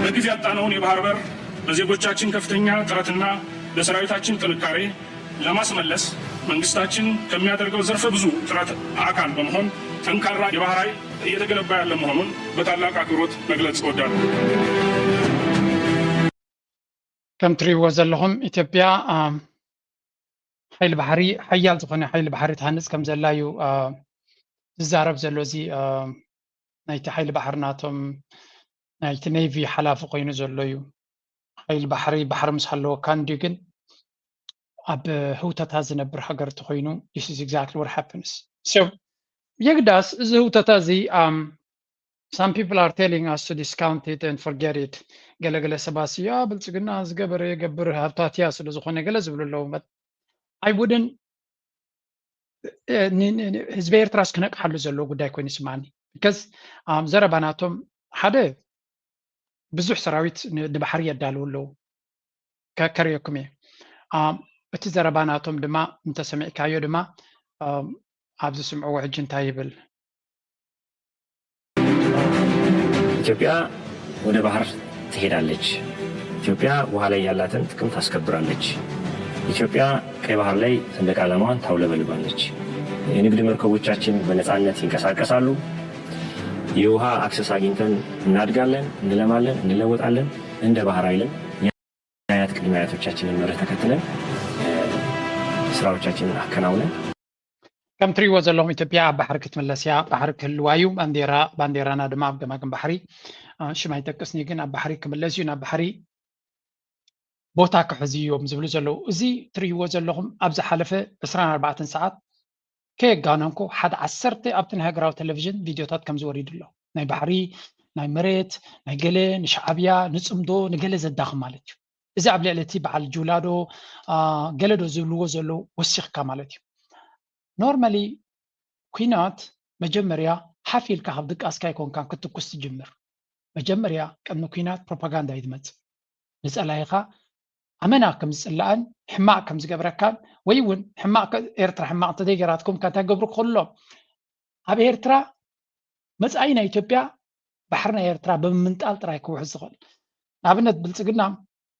በጊዜ ያጣነውን የባህር በር በዜጎቻችን ከፍተኛ ጥረትና ለሰራዊታችን ጥንካሬ ለማስመለስ መንግስታችን ከሚያደርገው ዘርፈ ብዙ ጥረት አካል በመሆን ጠንካራ የባህር ኃይል እየተገነባ ያለ መሆኑን በታላቅ አክብሮት መግለጽ እወዳለሁ። ከም ትሪእዎ ዘለኹም ኢትዮጵያ ሓይሊ ባሕሪ ሓያል ዝኾነ ሓይሊ ባሕሪ ትሃንፅ ከም ዘላ እዩ ዝዛረብ ዘሎ እዚ ናይቲ ሓይሊ ባሕሪ ናቶም ናይቲ ኔቪ ሓላፊ ኮይኑ ዘሎ እዩ። ሓይሊ ባሕሪ ባሕሪ ምስ ሃለወካ እንድዩ ግን ኣብ ህውተታ ዝነብር ሃገር እንተኮይኑ this is exactly what happens. So የግዳስ እዚ ህውተታ እዚ some people are telling us to discount it and forget it. ገለገለ ሰባት ያ ብልጽግና ዝገበረ የገብር ሃብታት እያ ስለ ዝኾነ ገለ ዝብሉ ኣለዉ። I wouldn't ህዝቢ ኤርትራ ክነቅሓሉ ዘለዎ ጉዳይ ኮይኑ ይስማዓኒ because ዘረባናቶም ሓደ ብዙሕ ሰራዊት ንባሕሪ የዳልው ኣለዉ ከርየኩም እየ እቲ ዘረባናቶም ድማ እንተሰሚዕካዮ ድማ ኣብዚ ስምዕዎ ሕጂ እንታይ ይብል ኢትዮጵያ ወደ ባህር ትሄዳለች። ኢትዮጵያ ውሃ ላይ ያላትን ጥቅም ታስከብራለች። ኢትዮጵያ ቀይ ባህር ላይ ሰንደቅ ዓላማዋን ታውለበልባለች። የንግድ መርከቦቻችን በነፃነት ይንቀሳቀሳሉ። የውሃ አክሰስ አግኝተን እናድጋለን፣ እንለማለን፣ እንለወጣለን። እንደ ባህር ኃይልም የአያት ቅድመ አያቶቻችንን መርህ ተከትለን ስራዎቻችንን አከናውነን ከም ትሪእዎ ዘለኹም ኢትዮጵያ ኣብ ባሕሪ ክትምለስ እያ። ባሕሪ ክህልዋ እዩ ባንዴራና ድማ ኣብ ገማግም ባሕሪ ሽም ኣይጠቅስኒ ግን ኣብ ባሕሪ ክምለስ እዩ ናብ ባሕሪ ቦታ ክሕዝ እዮም ዝብሉ ዘለዉ እዚ ትሪእዎ ዘለኹም ኣብ ዝሓለፈ 24 ሰዓት ከየጋነንኩ ሓደ 10 ኣብቲ ናይ ሃገራዊ ቴሌቭዥን ቪድዮታት ከም ዝወሪዱ ኣሎ ናይ ባሕሪ ናይ መሬት ናይ ገለ ንሻዕብያ ንፅምዶ ንገለ ዘዳኽም ማለት እዩ እዚ ኣብ ልዕሊ እቲ በዓል ጁላዶ ገለዶ ዝብልዎ ዘለዉ ወሲኽካ ማለት እዩ ኖርማሊ ኩናት መጀመርያ ሓፊልካ ካብ ድቃስካ ይኮንካ ክትኩስ ትጅምር መጀመርያ ቅድሚ ኩናት ፕሮፓጋንዳ እዩ ዝመፅእ ንፀላይኻ ኣመና ከም ዝፅላእን ሕማቅ ከም ዝገብረካን ወይ እውን ሕማቅ ኤርትራ ሕማቅ እንተደይገራትኩም እንታይ ገብሩ ክኽእሎም ኣብ ኤርትራ መፃኢ ናይ ኢትዮጵያ ባሕሪ ናይ ኤርትራ ብምምንጣል ጥራይ ክውሕዝ ዝኽእል ንኣብነት ብልፅግና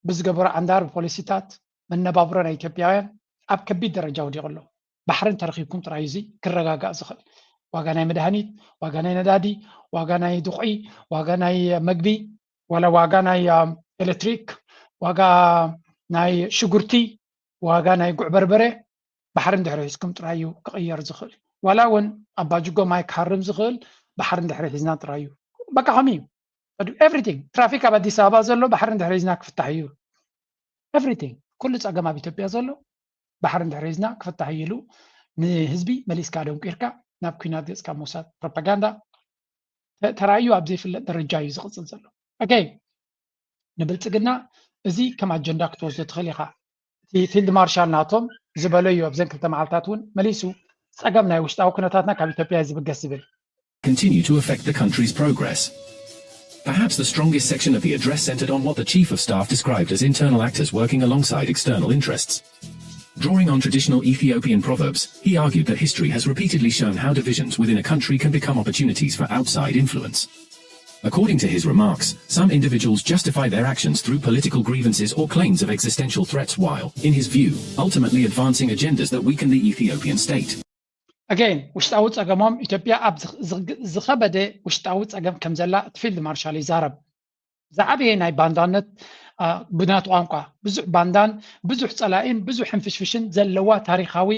ብዝገበሮ ዓንዳር ፖሊሲታት መነባብሮ ናይ ኢትዮጵያውያን ኣብ ከቢድ ደረጃ ወዲቑ ኣሎ ባሕርን ተረኺብኩም ጥራይ እዚ ክረጋጋእ ዝኽእል ዋጋ ናይ መድሃኒት ዋጋ ናይ ነዳዲ ዋጋ ናይ ድቑዒ ዋጋ ናይ መግቢ ዋላ ዋጋ ናይ ኤሌክትሪክ ዋጋ ናይ ሽጉርቲ ዋጋ ናይ ጉዕ በርበረ ባሕርን ድሕሪ ሒዝኩም ጥራይ እዩ ክቕየር ዝኽእል ዋላ እውን ኣባጅጎ ማይ ክሃርም ዝኽእል ባሕርን ድሕሪ ሒዝና ጥራይ እዩ በቃ ከምኡ እዩ ኤቭሪቲንግ ትራፊክ ኣብ ኣዲስ ኣበባ ዘሎ ባሕርን ድሕሪ ሒዝና ክፍታሕ እዩ ኤቭሪቲንግ ኩሉ ፀገም ኣብ ኢትዮጵያ ዘሎ ባሕርን ድሕሪ ሒዝና ክፍታሕ ኢሉ ንህዝቢ መሊስካ ደንቂርካ ናብ ኩናት ገፅካ ምውሳድ ፕሮፓጋንዳ ተራእዩ ኣብ ዘይፍለጥ ደረጃ እዩ ዝቕፅል ዘሎ ኦኬ ንብልፅግና እዚ ከም ኣጀንዳ ክትወስዶ ትኽእል ኢኻ እቲ ፊልድ ማርሻል ናቶም ዝበሎ እዩ ኣብዘን ክልተ መዓልታት እውን መሊሱ ፀገም ናይ ውሽጣዊ ኩነታትና ካብ ኢትዮጵያ ዝብገስ ዝብል continue to affect the country's progress. Perhaps the strongest section of the address centered on what the Chief of Staff described as internal actors working alongside external interests. Drawing on traditional Ethiopian proverbs, he argued that history has repeatedly shown how divisions within a country can become opportunities for outside influence. According to his remarks, some individuals justify their actions through political grievances or claims of existential threats while, in his view, ultimately advancing agendas that weaken the Ethiopian state. Again, ውሽጣዊ ፀገሞም ኢትዮጵያ ኣብ ዝኸበደ ውሽጣዊ ፀገም ከም ዘላ እቲ ፊልድ ማርሻል ይዛረብ ዝዓበየ ናይ ባንዳነት ብናት ቋንቋ ብዙሕ ባንዳን ብዙሕ ፀላኢን ብዙሕ ሕንፍሽፍሽን ዘለዋ ታሪካዊ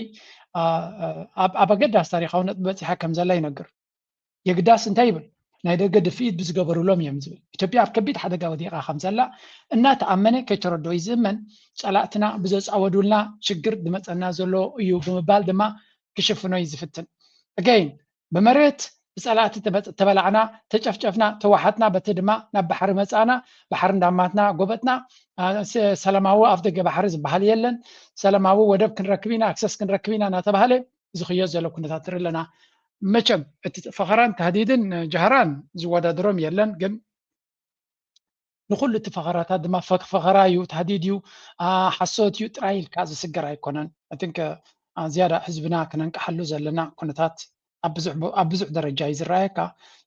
ኣብ ኣገዳስ ታሪካውነት በፂሓ ከም ዘላ ይነግር የግዳስ እንታይ ይብል ናይ ደገ ድፍኢት ብዝገበሩሎም እዮም ዝብል ኢትዮጵያ ኣብ ከቢድ ሓደጋ ወዲቓ ከም ዘላ እናተኣመነ ከይተረድኦ እዩ ዝእመን ፀላእትና ብዘፃወዱልና ሽግር ዝመፀና ዘሎ እዩ ብምባል ድማ ክሽፍኖ እዩ ዝፍትን ኣገይን ብመሬት ብፀላእቲ ተበላዕና ተጨፍጨፍና ተዋሓትና በቲ ድማ ናብ ባሕሪ መፃና ባሕሪ እንዳማትና ጎበጥና ሰላማዊ ኣፍ ደገ ባሕሪ ዝበሃል የለን ሰላማዊ ወደብ ክንረክብ ኢና ኣክሰስ ክንረክብ ኢና እናተባሃለ ዝኽዮ ዘሎ ኩነታት ንርኢ ኣለና መቸም እቲ ፈኸራን ተህዲድን ጀህራን ዝወዳድሮም የለን ግን ንኩሉ እቲ ፈኸራታት ድማ ፈኸራ እዩ ተህዲድ እዩ ሓሶት እዩ ጥራይ ኢልካ ዝስገር ኣይኮነን ኣቲንከ ዝያዳ ህዝብና ክነንቀሓሉ ዘለና ኩነታት ኣብ ብዙሕ ደረጃ እዩ ዝረኣየካ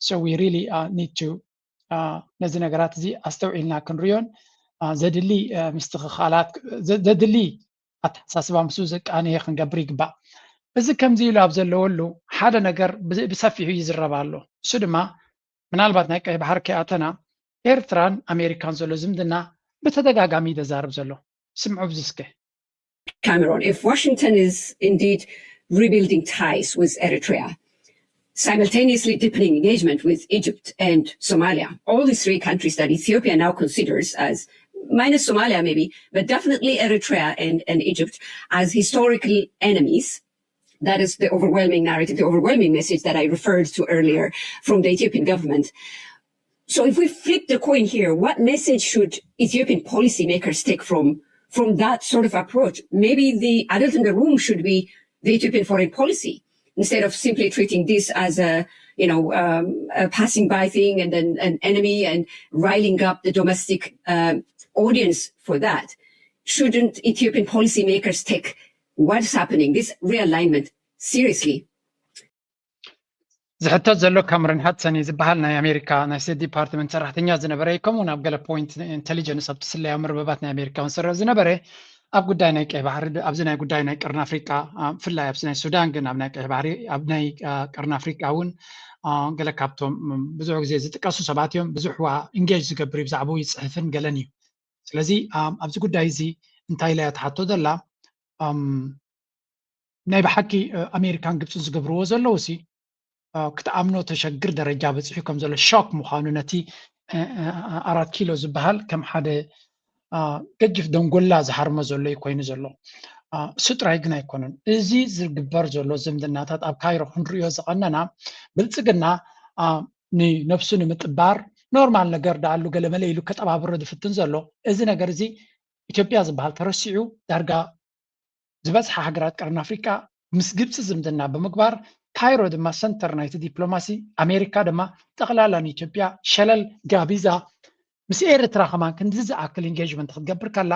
so we really need to ነዚ ነገራት እዚ ኣስተውዒልና ክንሪዮን ዘድሊ ምስትኽኻላት ዘድሊ ኣተሓሳስባ ምስ ዘቃነየ ክንገብር ይግባእ እዚ ከምዚ ኢሉ ኣብ ዘለወሉ ሓደ ነገር ብሰፊሑ ይዝረብ ኣሎ እሱ ድማ ምናልባት ናይ ቀይ ባሕር ከኣተና ኤርትራን ኣሜሪካን ዘሎ ዝምድና በተደጋጋሚ ተዛርብ ዘሎ ስምዑ ብዝስከ Cameron, if Washington is indeed rebuilding ties with Eritrea, simultaneously deepening engagement with Egypt and Somalia, all these three countries that Ethiopia now considers as, minus Somalia maybe, but definitely Eritrea and Egypt as historical enemies. That is the overwhelming narrative, the overwhelming message that I referred to earlier from the Ethiopian government. So if we flip the coin here, what message should Ethiopian policymakers take from that sort of approach? Maybe the adult in the room should be the Ethiopian foreign policy, instead of simply treating this as a passing by thing and then an enemy and riling up the domestic audience for that. Shouldn't Ethiopian policymakers take what's happening, this realignment, seriously? ዝሕተት ዘሎ ካምረን ሃድሰን ዝበሃል ናይ ኣሜሪካ ናይ ስቴት ዲፓርትመንት ሰራሕተኛ ዝነበረ ከምኡውን ኣብ ገለ ፖይንት ኢንቴሊጀንስ ኣብ ትስለያ መርበባት ናይ ኣሜሪካ ዝሰርሕ ዝነበረ ኣብ ጉዳይ ናይ ቀይ ባሕሪ ኣብዚ ናይ ጉዳይ ናይ ቀርኒ ኣፍሪቃ ብፍላይ ኣብ ናይ ሱዳን ግን ኣብ ናይ ቀይ ባሕሪ ኣብ ናይ ቀርኒ ኣፍሪቃ እውን ገለ ካብቶም ብዙሕ ግዜ ዝጥቀሱ ሰባት እዮም ብዙሕ ዋ ኢንጌጅ ዝገብር ብዛዕባኡ ይፅሕፍን ገለን እዩ ስለዚ ኣብዚ ጉዳይ እዚ እንታይ ላይ ተሓቶ ዘላ ናይ ብሓቂ ኣሜሪካን ግብፅን ዝገብርዎ ዘለዉ ሲ ክትኣምኖ ተሸግር ደረጃ በፂሑ ከም ዘሎ ሾክ ምዃኑ ነቲ 4 ኪሎ ዝበሃል ከም ሓደ ገጅፍ ደንጎላ ዝሃርመ ዘሎ ኮይኑ ዘሎ እሱ ጥራይ ግን ኣይኮነን እዚ ዝግበር ዘሎ ዝምድናታት ኣብ ካይሮ ክንሪኦ ዝቐነና ብልፅግና ንነፍሱ ንምጥባር ኖርማል ነገር ዳኣሉ ገለመለ ኢሉ ከጠባብሮ ዝፍትን ዘሎ እዚ ነገር እዚ ኢትዮጵያ ዝበሃል ተረሲዑ ዳርጋ ዝበፅሓ ሃገራት ቀርኒ ኣፍሪቃ ምስ ግብፂ ዝምድና ብምግባር ካይሮ ድማ ሰንተር ናይቲ ዲፕሎማሲ ኣሜሪካ ድማ ጠቕላላ ንኢትዮጵያ ሸለል ጋቢዛ ምስ ኤርትራ ከማን ክንዲ ዝኣክል ኢንጌጅመንት ክትገብር ከላ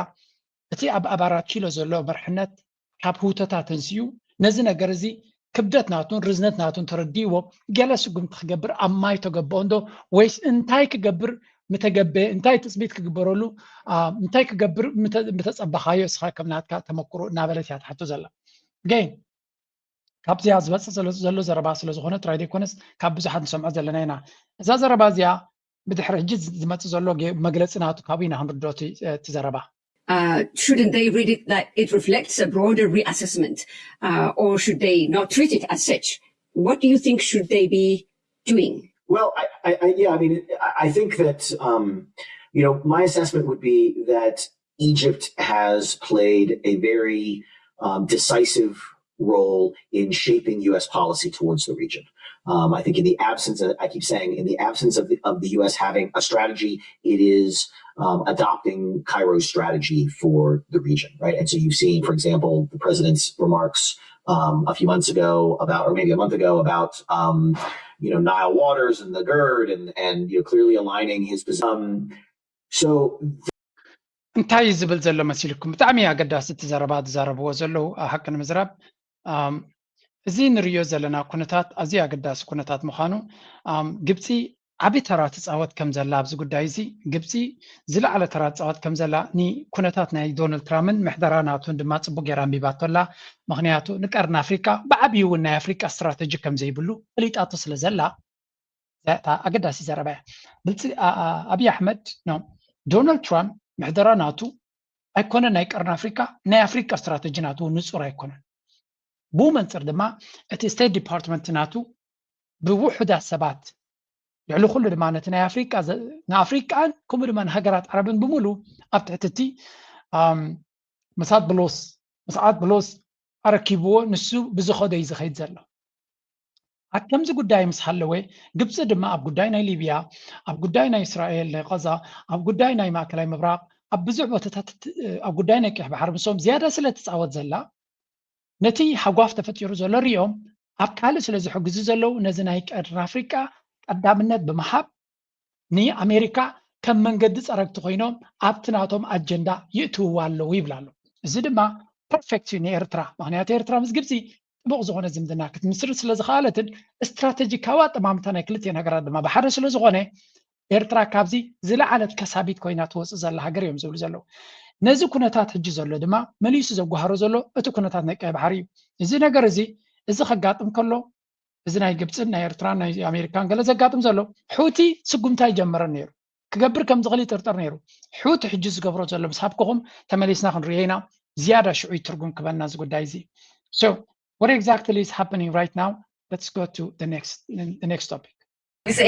እቲ ኣብ 4 ኪሎ ዘሎ መርሕነት ካብ ህውተታት እንስዩ ነዚ ነገር እዚ ክብደት ናቱን ርዝነት ናቱን ተረዲእዎ ገለ ስጉምቲ ክገብር ኣብ ማይ ተገበኦ እንዶ ወይስ እንታይ ክገብር ምተገበ እንታይ ትፅቢት ክግበረሉ እንታይ ክገብር ምተፀበኻዮ እስኻ ከም ናትካ ተመክሮ እናበለት እያ ትሓቶ ዘላ ገይን ካብዚያ ዝበፅእ ዘሎ ዘረባ ስለ ዝኾነ ጥራይ ዘይኮነስ ካብ ብዙሓት ንሰምዖ ዘለና ኢና እዛ ዘረባ እዚኣ ብድሕሪ ሕጂ ዝመፅእ ዘሎ መግለፂ ናቱ ካብ ኢና ክንርድኦ እቲ ዘረባ Shouldn't they read it that it reflects a broader reassessment, or should they not treat it as such? What do you think should they be doing? Well, I think that, my assessment would be that Egypt has played a very decisive role in shaping U.S. policy towards the region. I think in the absence of, I keep saying, in the absence of the U.S. having a strategy, it is adopting Cairo's strategy for the region, right? And so you've seen, for example, the president's remarks a few months ago about, or maybe a month ago about, Nile waters and the GERD and clearly aligning his position. So እንታይ ዝብል ዘሎ መሲልኩም ብጣዕሚ ኣገዳሲ እቲ ዘረባ ዝዛረብዎ ዘለዉ ሓቂ ንምዝራብ እዚ ንሪኦ ዘለና ኩነታት ኣዝዩ ኣገዳሲ ኩነታት ምዃኑ ግብፂ ዓብይ ተራ ትፃወት ከም ዘላ ኣብዚ ጉዳይ እዚ ግብፂ ዝለዓለ ተራ ትፃወት ከም ዘላ ንኩነታት ናይ ዶናልድ ትራምፕን ምሕደራ ናቱን ድማ ፅቡቅ ጌራ ኣንቢባቶላ ምክንያቱ ንቀርኒ ኣፍሪካ ብዓብዪ እውን ናይ ኣፍሪካ ስትራቴጂ ከም ዘይብሉ ፈሊጣቶ ስለ ዘላ ኣገዳሲ ዘረባ እያ ብልፂ ኣብዪ ኣሕመድ ዶናልድ ትራምፕ ምሕደራ ናቱ ኣይኮነን ናይ ቀርኒ ኣፍሪካ ናይ ኣፍሪካ ስትራቴጂ ናቱ ንፁር ኣይኮነን ብኡ መንፅር ድማ እቲ ስቴት ዲፓርትመንት ናቱ ብውሕዳት ሰባት ልዕሊ ኩሉ ድማ ነቲ ናይ ኣፍሪካ ንኣፍሪቃን ከምኡ ድማ ንሃገራት ዓረብን ብምሉ ኣብ ትሕቲ እቲ መስዓት ብሎስ ኣረኪብዎ ንሱ ብዝኸዶ እዩ ዝኸይድ ዘሎ ኣብ ከምዚ ጉዳይ ምስ ሃለወ ግብፂ ድማ ኣብ ጉዳይ ናይ ሊብያ ኣብ ጉዳይ ናይ እስራኤል ናይ ቀዛ ኣብ ጉዳይ ናይ ማእከላይ ምብራቅ ኣብ ብዙሕ ቦታታት ኣብ ጉዳይ ናይ ቀይሕ ባሕሪ ምሶም ዝያዳ ስለ ትፃወት ዘላ ነቲ ሓጓፍ ተፈጢሩ ዘሎ ሪኦም ኣብ ካልእ ስለ ዝሕግዙ ዘለው ነዚ ናይ ቀርኒ ኣፍሪቃ ቀዳምነት ብምሃብ ንኣሜሪካ ከም መንገዲ ፀረግቲ ኮይኖም ኣብቲ ናቶም ኣጀንዳ ይእትውዎ ኣለዉ ይብላ ኣሎ እዚ ድማ ፐርፌክት እዩ ንኤርትራ ምክንያቱ ኤርትራ ምስ ግብፂ ጥቡቅ ዝኾነ ዝምድና ክትምስርት ስለ ዝኸኣለትን ስትራቴጂካዊ ኣጠማምታ ናይ ክልቲአን ሃገራት ድማ ብሓደ ስለ ዝኾነ ኤርትራ ካብዚ ዝለዓለት ከሳቢት ኮይና ትወፅእ ዘላ ሃገር እዮም ዝብሉ ዘለዉ ነዚ ኩነታት ሕጂ ዘሎ ድማ መሊሱ ዘጓሃሮ ዘሎ እቲ ኩነታት ናይ ቀይ ባሕሪ እዩ እዚ ነገር እዚ ከጋጥም ከሎ እዚ ናይ ግብፅን ናይ ኤርትራን ናይ ኣሜሪካን ገለ ዘጋጥም ዘሎ ሑቲ ስጉምታ ይጀመረ ነይሩ ክገብር ከም ዝኽእል ይጥርጥር ነይሩ ሑቲ ሕጂ ዝገብሮ ዘሎ ምስ ሃብክኹም ተመሊስና ክንሪኦ ኢና ዝያዳ ሽዑ ትርጉም ክበና እዚ ጉዳይ እዚ so what exactly is happening right now let's go to the next topic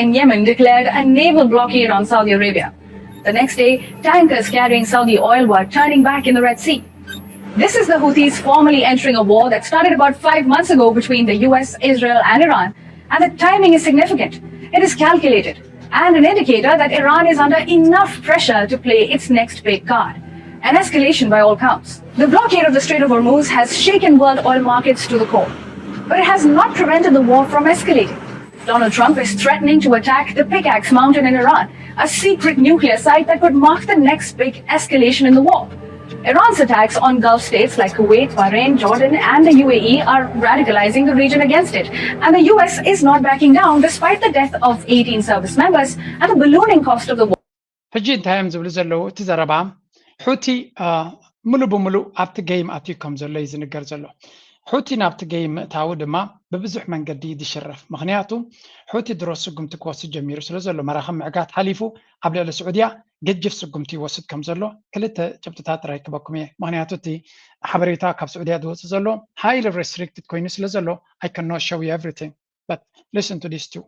in Yemen declared a naval blockade on Saudi Arabia. The next day, tankers carrying Saudi oil were turning back in the Red Sea. This is the Houthis formally entering a war that started about 5 months ago between the US, Israel, and Iran. And the timing is significant. It is calculated and an indicator that Iran is under enough pressure to play its next big card. An escalation by all counts. The blockade of the Strait of Hormuz has shaken world oil markets to the core. But it has not prevented the war from escalating. Donald Trump is threatening to attack the Pickaxe Mountain in Iran, a secret nuclear site that could mark the next big escalation in the war. Iran's attacks on Gulf states like Kuwait, Bahrain, Jordan, and the UAE are radicalizing the region against it. And the US is not backing down despite the death of 18 service members and the ballooning cost of the war. ሕጂ እንታይ እዮም ዝብሉ ዘለዉ እቲ ዘረባ ሑቲ ሙሉእ ብሙሉእ ኣብቲ ጌም ኣትዩ ከም ዘሎ እዩ ዝንገር ዘሎ ሑቲ ናብቲ ጌም ምእታዊ ድማ ብብዙሕ መንገዲ ይሽረፍ ምክንያቱ ሑቲ ድሮ ስጉምቲ ክወስድ ጀሚሩ ስለ ዘሎ መራኸቢ ምዕጋት ሓሊፉ ኣብ ልዕሊ ስዑድያ ገጅፍ ስጉምቲ ይወስድ ከም ዘሎ ክልተ ጭብጥታት ጥራይ ክበኩም እየ ምክንያቱ እቲ ሓበሬታ ካብ ስዑድያ ዝወፅእ ዘሎ highly restricted ኮይኑ ስለ ዘሎ I cannot show you everything but listen to this too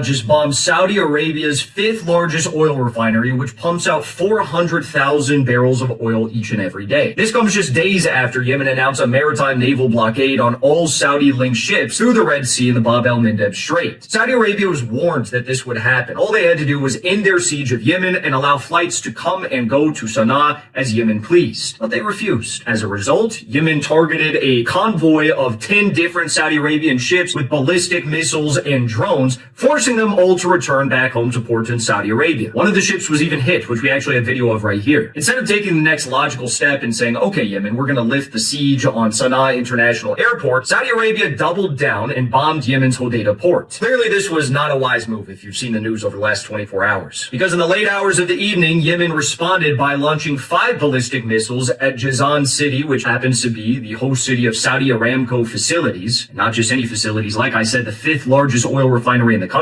just bombed Saudi Arabia's 5th largest oil refinery, which pumps out 400,000 barrels of oil each and every day. This comes just days after Yemen announced a maritime naval blockade on all Saudi-linked ships through the Red Sea and the Bab el-Mandeb Strait. Saudi Arabia was warned that this would happen. All they had to do was end their siege of Yemen and allow flights to come and go to Sana'a as Yemen pleased. But they refused. As a result, Yemen targeted a convoy of 10 different Saudi Arabian ships with ballistic missiles and drones, forcing them all to return back home to port in Saudi Arabia. One of the ships was even hit, which we actually have video of right here. Instead of taking the next logical step and saying, okay, Yemen, we're going to lift the siege on Sana'a International Airport, Saudi Arabia doubled down and bombed Yemen's Hodeidah port. Clearly, this was not a wise move if you've seen the news over the last 24 hours. Because in the late hours of the evening, Yemen responded by launching 5 ballistic missiles at Jazan City, which happens to be the host city of Saudi Aramco facilities. Not just any facilities, like I said, the 5th largest oil refinery in the country.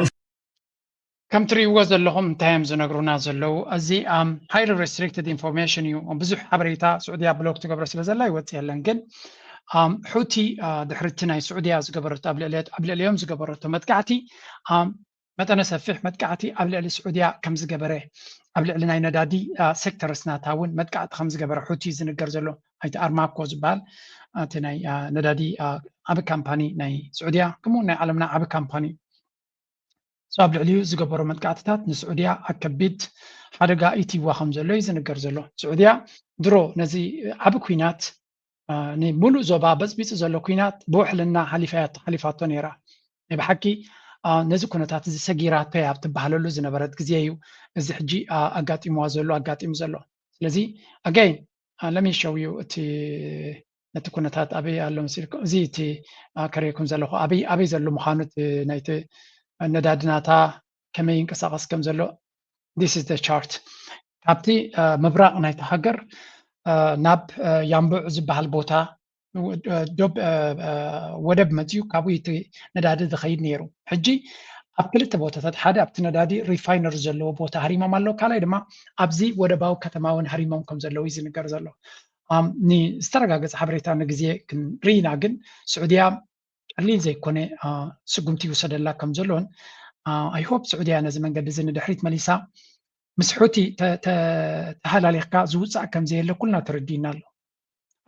ከም ትሪእዎ ዘለኹም እንታይ እዮም ዝነግሩና ዘለዉ እዚ highly restricted information እዩ ብዙሕ ሓበሬታ ስዑድያ ብሎክ ትገብሮ ስለ ዘላ ይወፅእ የለን ግን ሑቲ ድሕርቲ ናይ ስዑድያ ዝገበረቶ ኣብ ልዕሊኦም ዝገበረቶ መጥቃዕቲ መጠነ ሰፊሕ መጥቃዕቲ ኣብ ልዕሊ ስዑድያ ከም ዝገበረ ኣብ ልዕሊ ናይ ነዳዲ ሴክተርስ ናታ እውን መጥቃዕቲ ከም ዝገበረ ሑቲ ዝንገር ዘሎ ኣይቲ ኣርማኮ ዝበሃል እቲ ናይ ነዳዲ ዓብ ካምፓኒ ናይ ስዑድያ ከምኡ ናይ ዓለምና ዓብ ካምፓኒ ኣብ ልዕሊኡ ዝገበሮ መጥቃዕትታት ንስዑድያ ኣብ ከቢድ ሓደጋ ኢትይዋ ከም ዘሎ እዩ ዝንገር ዘሎ ስዑድያ ድሮ ነዚ ዓብ ኩናት ንሙሉእ ዞባ በፅቢፅ ዘሎ ኩናት ብውሕልና ሓሊፋቶ ነይራ ናይ ብሓቂ ነዚ ኩነታት እዚ ሰጊራቶ እያ ትበሃለሉ ዝነበረት ግዜ እዩ እዚ ሕጂ ኣጋጢምዋ ዘሎ ኣጋጢሙ ዘሎ ስለዚ ኣጋይን ለሚሸውዩ እቲ ነቲ ኩነታት ኣበይ ኣሎ መሲልኩም እዚ እቲ ከሪአኩም ዘለኹ ኣበይ ዘሎ ምዃኑ ናይቲ ነዳድናታ ከመይ ይንቀሳቐስ ከም ዘሎ this is the chart ካብቲ ምብራቕ ናይቲ ሃገር ናብ ያምቡዕ ዝበሃል ቦታ ወደብ መፅዩ ካብኡ እቲ ነዳዲ ዝኸይድ ነይሩ ሕጂ ኣብ ክልተ ቦታታት ሓደ ኣብቲ ነዳዲ ሪፋይነር ዘለዎ ቦታ ሃሪሞም ኣለዉ ካልኣይ ድማ ኣብዚ ወደባዊ ከተማ እውን ሃሪሞም ከም ዘለዉ እዩ ዝንገር ዘሎ ንዝተረጋገፀ ሓበሬታ ንግዜ ክንርኢና ግን ስዑድያ ቀሊል ዘይኮነ ስጉምቲ ይውሰደላ ከም ዘሎን ኣይ ሆፕ ስዑድያ ነዚ መንገዲ እዚ ንድሕሪት መሊሳ ምስ ሑቲ ተሃላሊኽካ ዝውፃእ ከም ዘየለ ኩልና ተረዲእና ኣሎ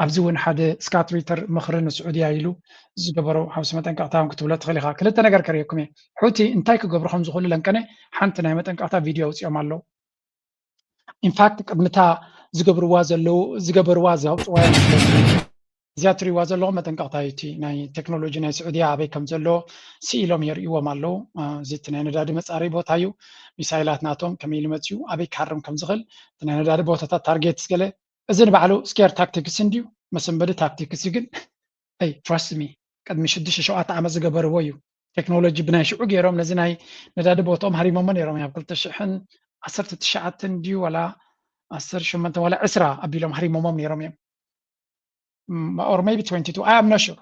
ኣብዚ እውን ሓደ ስካትሪተር ምኽሪ ንስዑድያ ኢሉ ዝገበሮ ሓውሲ መጠንቀቕታ ክትብሎ ትኽእል ኢኻ ክልተ ነገር ከሪአኩም እየ ሑቲ እንታይ ክገብሩ ከም ዝኽእሉ ለንቀነ ሓንቲ ናይ መጠንቀቕታ ቪድዮ ኣውፅኦም ኣለዉ ኢንፋክት ቅድምታ ዝገበርዋ ዘውፅዋ እዚኣ ትሪእዋ ዘለኹም መጠንቀቕታ እቲ ናይ ቴክኖሎጂ ናይ ስዑድያ ኣበይ ከም ዘሎ ስኢሎም የርእይዎም ኣለዉ እዚ እቲ ናይ ነዳዲ መፃረይ ቦታ እዩ ሚሳይላት ናቶም ከመይ ኢሉ መፅዩ ኣበይ ክሃርም ከም ዝኽእል እቲ ናይ ነዳዲ ቦታታት ታርጌትስ ገለ እዚ ንባዕሉ ስኬር ታክቲክስ እንድዩ መሰንበዲ ታክቲክስ ግን ትረስት ሚ ቅድሚ 6-7 ዓመት ዝገበርዎ እዩ تكنولوجي بناي شو غيرهم نزناي نداد بوتهم هريمهم نيرهم يا 2019 دي ولا 18 ولا 10 ابيلهم هريمهم نيرهم or maybe 22 I'm not sure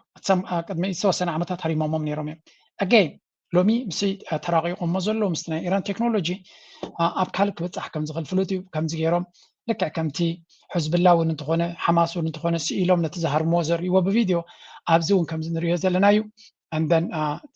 قد ما يسوى سنة عمتها هريمهم نيرهم again لومي مسي تراقيقهم مزلو مستنا إيران تكنولوجي أبكالك بتصح كم زغل فلوتي كم زغيرهم لك كمتي حزب الله وننتخونه حماس وننتخونه سئيلهم نتزهر موزر يو بفيديو أبزون كم زنريو زلنايو and then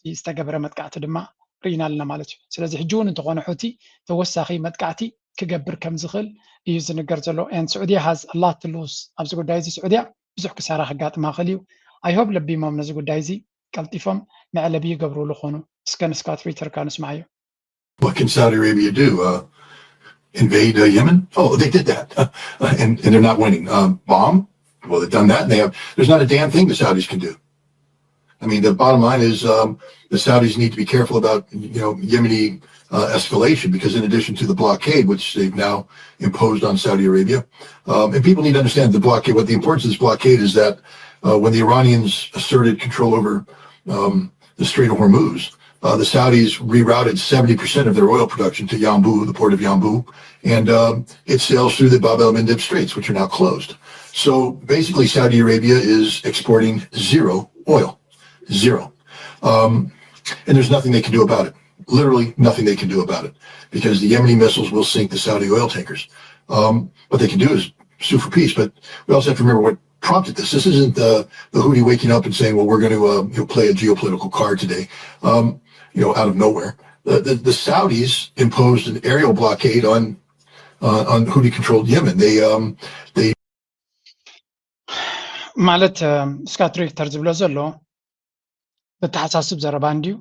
يستقبر متقعت دما رينا لنا مالتي سلازي حجون ننتخونه حوتي توساخي متقعتي كقبر كم زغل يوزن قرزلو and Saudiya has a lot to lose أبزو دايزي Saudiya بزح كسارة حقات ما خليو I hope لبي ما منزقو دايزي قلتيفهم مع لبي قبرو لخونو سكان سكات ريتر كان اسمعيو. What can Saudi Arabia do? Invade Yemen? Oh, they did that, and they're not winning. Bomb? Well, they've done that, and there's not a damn thing the Saudis can do. I mean, the bottom line is the Saudis need to be careful about Yemeni escalation, because in addition to the blockade, which they've now imposed on Saudi Arabia, and people need to understand the blockade. What the importance of this blockade is that when the Iranians asserted control over the Strait of Hormuz, the Saudis rerouted 70% of their oil production to Yanbu, the port of Yanbu, and it sails through the Bab el-Mandeb Straits, which are now closed. So basically, Saudi Arabia is exporting zero oil, zero. And there's nothing they can do about it. Literally nothing they can do about it, because the Yemeni missiles will sink the Saudi oil tankers. What they can do is sue for peace, but we also have to remember what prompted this. This isn't the Houthi waking up and saying, well, we're going to play a geopolitical card today, out of nowhere. The Saudis imposed an aerial blockade on Houthi-controlled Yemen. They ማለት ስካትሪ ተርዝብሎ ዘሎ ብተሓሳስብ ዘረባ እንዲዩ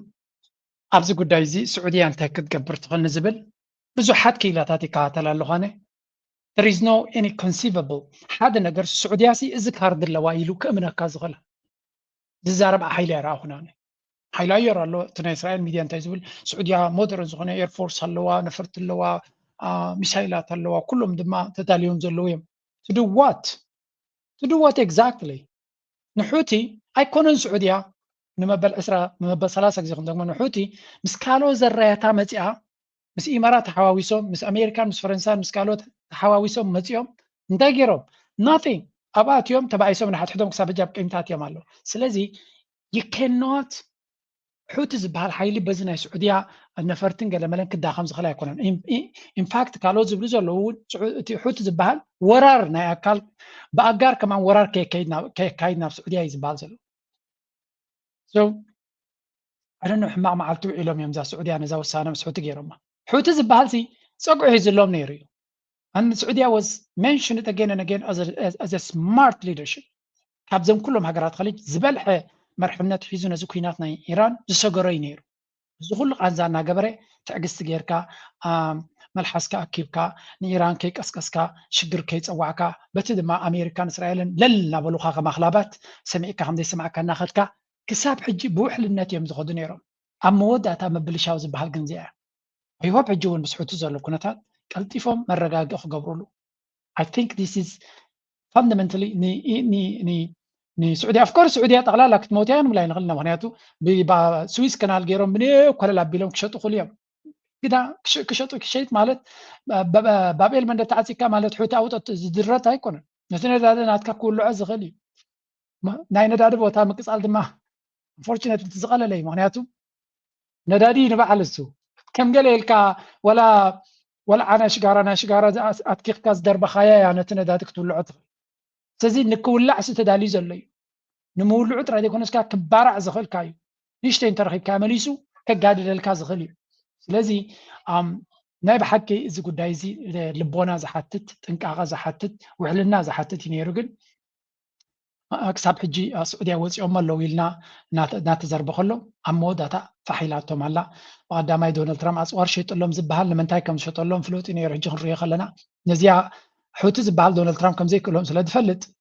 ኣብዚ ጉዳይ እዚ ስዑድያ እንታይ ክትገብር ትኽእል ንዝብል ብዙሓት ክኢላታት ይከታተል ኣለኾነ there is no any conceivable ሓደ ነገር ስዑድያ ሲ እዚ ካርድ ኣለዋ ኢሉ ክእምነካ ዝኽእል ዝዛረብ ሓይሊ ኣይረኣኹና ሓይሊ ኣየር ኣሎ እቲ ናይ እስራኤል ሚድያ እንታይ ዝብል ስዑድያ ሞደርን ዝኾነ ኤርፎርስ ኣለዋ ነፈርቲ ኣለዋ ሚሳይላት ኣለዋ ኩሎም ድማ ተዳልዮም ዘለዉ እዮም to do what exactly ንሑቲ ኣይኮነን ስዑድያ ንመበል 20 ንመበል 30 ግዜ ክንደግሞ ንሑቲ ምስ ካልኦት ዘራያታ መፂኣ ምስ ኢማራት ተሓዋዊሶም ምስ ኣሜሪካን ምስ ፈረንሳይን ምስ ካልኦት ተሓዋዊሶም መፂኦም እንታይ ገይሮም nothing ኣብኣትዮም ተባኢሶም ንሓትሕቶም ክሳብ ሕጃብ ቅኝታት እዮም ኣለዉ ስለዚ you cannot حوت زبال حيلي بزنا سعودية نفرتن قال ملان كدا خمس خلايا يكونن in fact قالوا زبلو زلو حوت زبال ورار نا أكل بأجار كمان ورار كيدنا في سعودية يزبال زلو so I don't know حما معلتو إلهم يوم زا سعودية أنا زاو السنة مسحوت غيرهم حوت زبال سي سقوا يزلهم نيريو and Saudi was mentioned again and again as a smart leadership كابزم كلهم هجرات خليج زبال مرحبنات حيزونا زكويناتنا إيران زسجري نيرو زخول قانزانا جبرة تعجز تجيركا ملحسكا أكيبكا نيران كيك أسكسكا شجر كيت أوعكا بتد مع أمريكان إسرائيل للنا بلوخا مخلبات سمعك هم دي سمعك ناخدكا كساب حجي بوح للنات يوم زخود نيرو أما ودا تام بلشاوز بهالجنزية أيوة بحجون مسحوت زلوا كنتات قلتيفهم مرة أخ قبرولو I think this is fundamentally ني سعودية أفكار سعودية تغلا لك تموتين ولا ينغلنا مهنياتو بسويس كانال جيرون بني وكل لعبيلهم كشتو خليهم كده كشتو كشيت مالت بابيل من تعسيكا مالت حوت أوت زدرات هيكون مثلا هذا ناتك كله عز غلي ناي نداد بوتا مقص على دما unfortunately تزغل لي مهنياتو ندادي نبع على السوق كم قال لك ولا أنا شجارة أتكيك كاس درب خايا يعني تندادك تقول عطر تزيد نكولع ستدالي زلي نمول عطر هذا يكون اسكا كبارع زخل كايو نيشتين ترخيب كامليسو كقادر للكاز غلي لذي نايب حكي إذا قد دايزي لبونا زحتت تنكاغا زحتت وعلنا زحتت ينيرقن أكساب حجي سعودية وزي أمال لو يلنا ناتزر بخلو أمو داتا فحيلاتهم هلا وقدام أي دونالد ترامب أصور شيط لهم زبهال لمن تايكم شيط لهم فلوت إني يرجعون ريخ لنا نزيع حوت زبهال دونالد ترامب كم زي كلهم سلا دفلت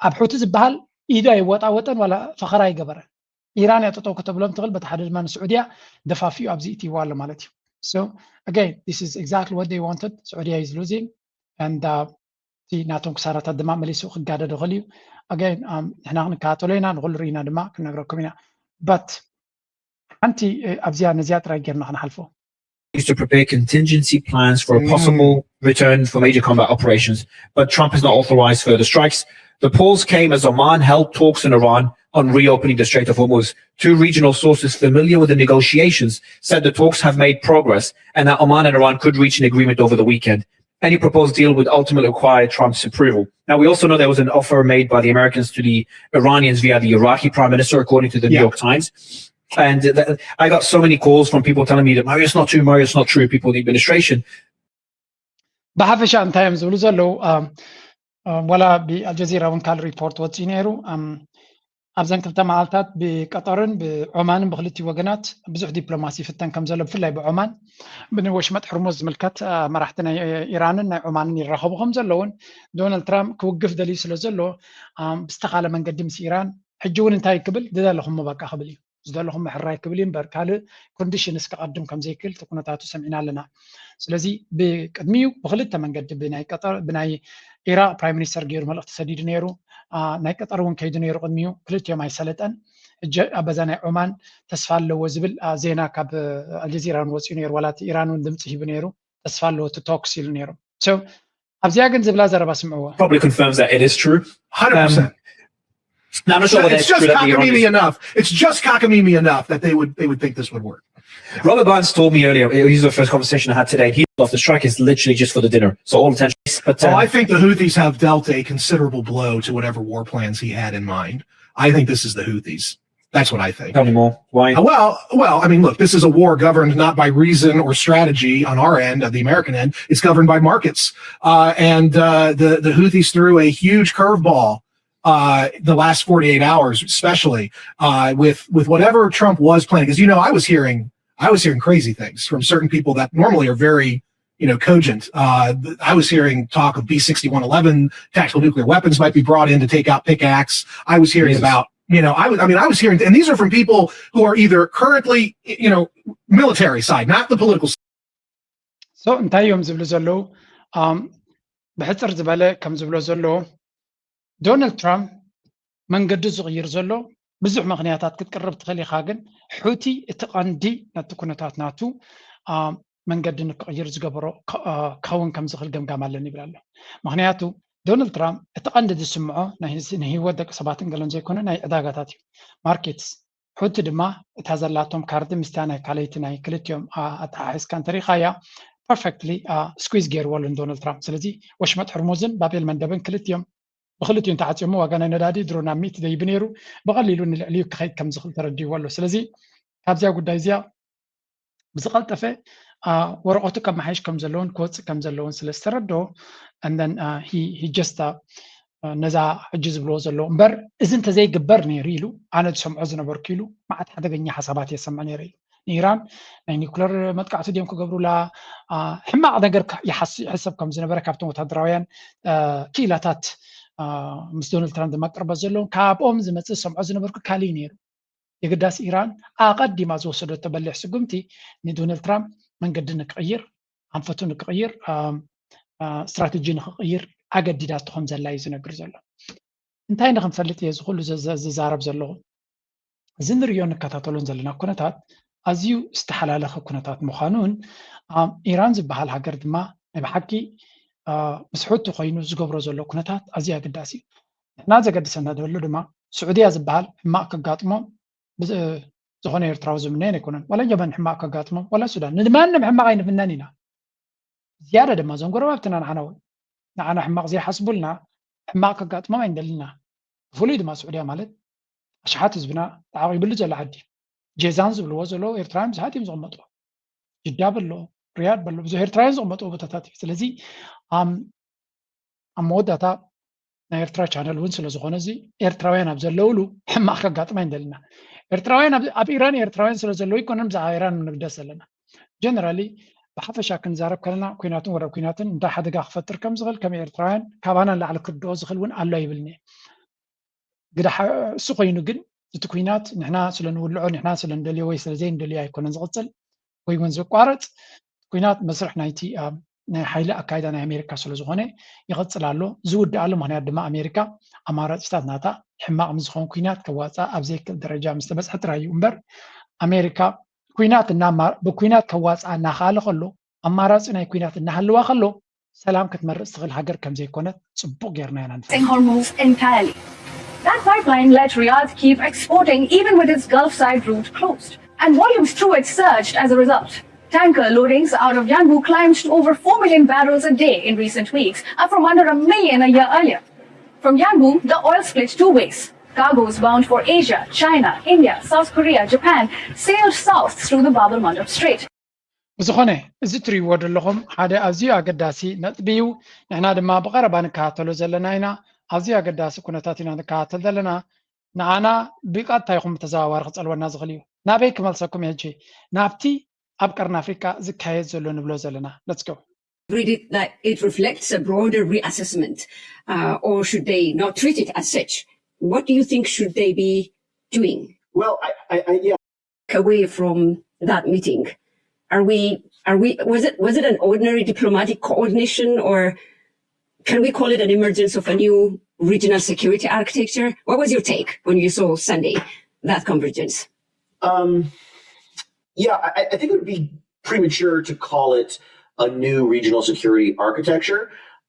أب حوت زبهال إيدا يوطا وطن ولا فخرا يقبر إيران يتطو كتب لهم تغل بتحدد من السعودية دفع فيه أبزيتي والا مالتي so again this is exactly what they wanted Saudi is losing and تي ناتون كسارة الدماء مليسو خقادة دغليو again احنا نكاتولينا نغل رينا دماء كنا نقرأكم هنا but ሓንቲ ኣብዚያ ነዚያ ጥራይ ጌርና ክንሓልፎ to prepare contingency plans for a possible return for major combat operations, but Trump has not authorized further strikes. The pause came as Oman held talks in Iran on reopening the Strait of Hormuz. Two regional sources familiar with the negotiations said the talks have made progress and that Oman and Iran could reach an agreement over the weekend. Any proposed deal would ultimately require Trump's approval. Now, we also know there was an offer made by the Americans to the Iranians via the Iraqi prime minister, according to the New York Times. And I got so many calls from people telling me that Mario's not true, Mario's not true, people in the administration. ብሓፈሻ እንታይ እዮም ዝብሉ ዘለው ወላ ብአልጀዚራ እውን ካል ሪፖርት ወፂኡ ነይሩ ኣብዘን ክልተ መዓልትታት ብቀጠርን ብዑማንን ብክልቲኡ ወገናት ብዙሕ ዲፕሎማሲ ፍተን ከም ዘሎ ብፍላይ ብዑማን ብወሽመጥ ሕርሙዝ ዝምልከት መራሕቲ ናይ ኢራንን ናይ ዑማንን ይራኸቡ ከም ዘለውን ዶናልድ ትራምፕ ክውግፍ ደልዩ ስለ ዘሎ ብዝተኻለ መንገዲ ምስ ኢራን ሕጂ እውን እንታይ ክብል ዝደለኹም በቃ ክብል እዩ ዝደለኹም ሕራይ ክብል እምበር ካልእ ኮንዲሽንስ ክቐድም ከም ዘይክእል ኩነታቱ ሰሚዕና ኣለና ስለዚ ብቅድሚኡ ብክልተ መንገዲ ብናይ ቀጠር ብናይ ኢራቅ ፕራይም ሚኒስተር ገይሩ መልእኽቲ ሰዲዱ ነይሩ ናይ ቀጠር እውን ከይዱ ነይሩ ቅድሚኡ ክልቲኦም ኣይሰለጠን ሕጂ ኣበዛ ናይ ዑማን ተስፋ ኣለዎ ዝብል ዜና ካብ አልጀዚራ ወፂኡ ነይሩ ዋላቲ ኢራን እውን ድምፂ ሂቡ ነይሩ ተስፋ ኣለዎ ቶክስ ኢሉ ነይሩ ኣብዚያ ግን ዝብላ ዘረባ ስምዕዎ Probably confirms that it is true. 100%. Now, I'm not sure It's just cockamamie enough. It's just cockamamie enough that they would think this would work. Robert Barnes told me earlier, he's the first conversation I had today, he off the strike is literally just for the dinner. So all attention. But well, I think the Houthis have dealt a considerable blow to whatever war plans he had in mind. I think this is the Houthis. That's what I think. Tell me more. Why? Well, I mean, look, this is a war governed not by reason or strategy on our end, at the American end. It's governed by markets. The Houthis threw a huge curveball the last 48 hours, especially with whatever Trump was planning. Because, you know, I was hearing crazy things from certain people that normally are very, cogent. I was hearing talk of B-6111, tactical nuclear weapons might be brought in to take out pickaxe. I was hearing about, I was hearing, and these are from people who are either currently, military side, not the political side. So, እንታይ እዮም ዝብሉ ዘለው ብሕፅር ዝበለ ከም ዝብሎ ዘለው ዶናልድ ትራምፕ መንገዲ ዝቕይር ዘሎ ብዙሕ ምክንያታት ክትቀርብ ትኽእል ኢኻ ግን ሑቲ እቲ ቀንዲ ነቲ ኩነታት ናቱ መንገዲ ንክቕይር ዝገበሮ ካውን ከም ዝኽእል ገምጋም ኣለኒ ይብል ኣሎ ምክንያቱ ዶናልድ ትራምፕ እቲ ቀንዲ ዝስምዖ ንሂወት ደቂ ሰባትን ገለን ዘይኮነ ናይ ዕዳጋታት እዩ ማርኬትስ ሑቲ ድማ እታ ዘላቶም ካርዲ ምስታ ናይ ካልይቲ ናይ ክልቲኦም ኣተሓሒዝካ እንተሪኻያ ፐርፌክትሊ ስኩዝ ገይርዎሉ ዶናልድ ትራምፕ ስለዚ ወሽመጥ ሕርሙዝን ባቤል መንደብን ክልቲኦም ብክልቲኡ እንተዓፂሙ ዋጋ ናይ ነዳዲ ድሮ ናብ ሚት ደይብ ነይሩ ብቐሊሉ ንልዕልዩ ክኸይድ ከም ዝኽእል ተረዲይዎ ኣሎ ስለዚ ካብዚያ ጉዳይ እዚያ ብዝቐልጠፈ ወረቐቱ ከመሓይሽ ከም ዘለውን ክወፅእ ከም ዘለውን ስለ ዝተረድኦ and he just ነዛ ሕጂ ዝብልዎ ዘሎ እምበር እዚ እንተዘይግበር ነይሩ ኢሉ ኣነ ዝሰምዖ ዝነበርኩ ኢሉ ማዓት ሓደገኛ ሓሳባት የሰምዕ ነይሩ እዩ ንኢራን ናይ ኒኩለር መጥቃዕቲ ድዮም ክገብሩላ ሕማቕ ነገር ይሕሰብ ከም ዝነበረ ካብቶም ወታደራውያን ክኢላታት ምስ ዶናልድ ትራምፕ ድማ ቅርበት ዘለዎም ካብኦም ዝመፅእ ሰምዖ ዝነበርኩ ካሊእ ነይሩ የግዳስ ኢራን ኣቐዲማ ዝወሰደቶ በሊሕ ስጉምቲ ንዶናልድ ትራምፕ መንገዲ ንክቕይር ኣንፈቱ ንክቕይር ስትራቴጂ ንክቕይር ኣገዲዳቶ ከም ዘላ እዩ ዝነግር ዘሎ እንታይ ንክንፈልጥ እየ ዝኩሉ ዝዛረብ ዘለኹ እዚ ንሪኦ ንከታተሎን ዘለና ኩነታት ኣዝዩ ዝተሓላለኸ ኩነታት ምዃኑን ኢራን ዝበሃል ሃገር ድማ ናይ ብሓቂ ምስ ሑቲ ኮይኑ ዝገብሮ ዘሎ ኩነታት ኣዝዩ ኣገዳሲ እዩ ንሕና ዘገድሰና ደሎ ድማ ስዑድያ ዝበሃል ሕማቕ ከጋጥሞ ዝኾነ ኤርትራዊ ዝምነየን ኣይኮነን ዋላ የመን ሕማቕ ከጋጥሞ ዋላ ሱዳን ንማንም ሕማቕ ኣይንፍነን ኢና ዝያዳ ድማ እዞም ጎረባብትና ንዓና እውን ንዓና ሕማቕ ዘይሓስቡልና ሕማቕ ከጋጥሞም ኣይንደልና ብፍሉይ ድማ ስዑድያ ማለት ኣሽሓት ህዝብና ተዓቂብሉ ዘሎ ዓዲ ጄዛን ዝብልዎ ዘለዎ ኤርትራውያን ብዙሓት እዮም ዝቕመጥዎ ጅዳ በሎ ሪያድ በሎ ብዙሕ ኤርትራውያን ዝቕመጥዎ ቦታታት እዩ ስለዚ ኣብ መወዳእታ ናይ ኤርትራ ቻነል እውን ስለ ዝኾነ እዚ ኤርትራውያን ኣብ ዘለውሉ ሕማቕ ከጋጥማ ኣይንደልና ኤርትራውያን ኣብ ኢራን ኤርትራውያን ስለ ዘለዎ ይኮነን ብዛዕባ ኢራን ንግደስ ዘለና ጀነራሊ ብሓፈሻ ክንዛረብ ከለና ኩናትን ወረብ ኩናትን እንታይ ሓደጋ ክፈጥር ከም ዝኽእል ከም ኤርትራውያን ካባና ንላዕሊ ክርድኦ ዝኽእል እውን ኣሎ ይብልኒ ግዳ እሱ ኮይኑ ግን እቲ ኩናት ንሕና ስለ ንውልዖ ንሕና ስለ እንደልዮ ወይ ስለ ዘይንደልዮ ኣይኮነን ዝቕፅል ወይ እውን ዝቋረፅ ኩናት መስርሕ ናይቲ ናይ ሓይሊ ኣካይዳ ናይ ኣሜሪካ ስለ ዝኾነ ይቕፅል ኣሎ ዝውድኣሉ ምክንያት ድማ ኣሜሪካ ኣማራፂታት ናታ ሕማቕ ምስ ዝኾኑ ኩናት ከዋፃእ ኣብ ዘይክእል ደረጃ ምስ ተበፅሐ ጥራይ እዩ እምበር أمريكا كوينات النامار بكوينات كواس عنا خالق له أماراتنا كوينات النهلوا خلو سلام كتمر استغل هاجر كم زي كونت صبوا غيرنا يعني Hormuz entirely. That pipeline let Riyadh keep exporting even with its Gulf side route closed. And volumes through it surged as a result. Tanker loadings out of Yanbu climbed to over 4 million barrels a day in recent weeks, up from under 1 million a year earlier. From Yanbu, the oil split two ways. Cargoes bound for Asia, China, India, South Korea, Japan sailed south through the Bab el-Mandeb Strait. بزخونه زتري ود لهم هذا أزياء قداسي نتبيو نحن هذا ما بقرب أنا كاتلو زلنا هنا أزياء قداسي كنا تاتينا كاتل زلنا نعنا بقى تايهم تزاور خص الوناز غليو نابيك ملسكم يجي نابتي أبكرنا أفريقيا زكاية زلون بلو زلنا. Let's go. Read it like it reflects a broader reassessment, or should they not treat it as such? What do you think should they be doing? Well, yeah. Away from that meeting, was it an ordinary diplomatic coordination, or can we call it an emergence of a new regional security architecture? What was your take when you saw Sunday that convergence? Yeah, I think it would be premature to call it a new regional security architecture,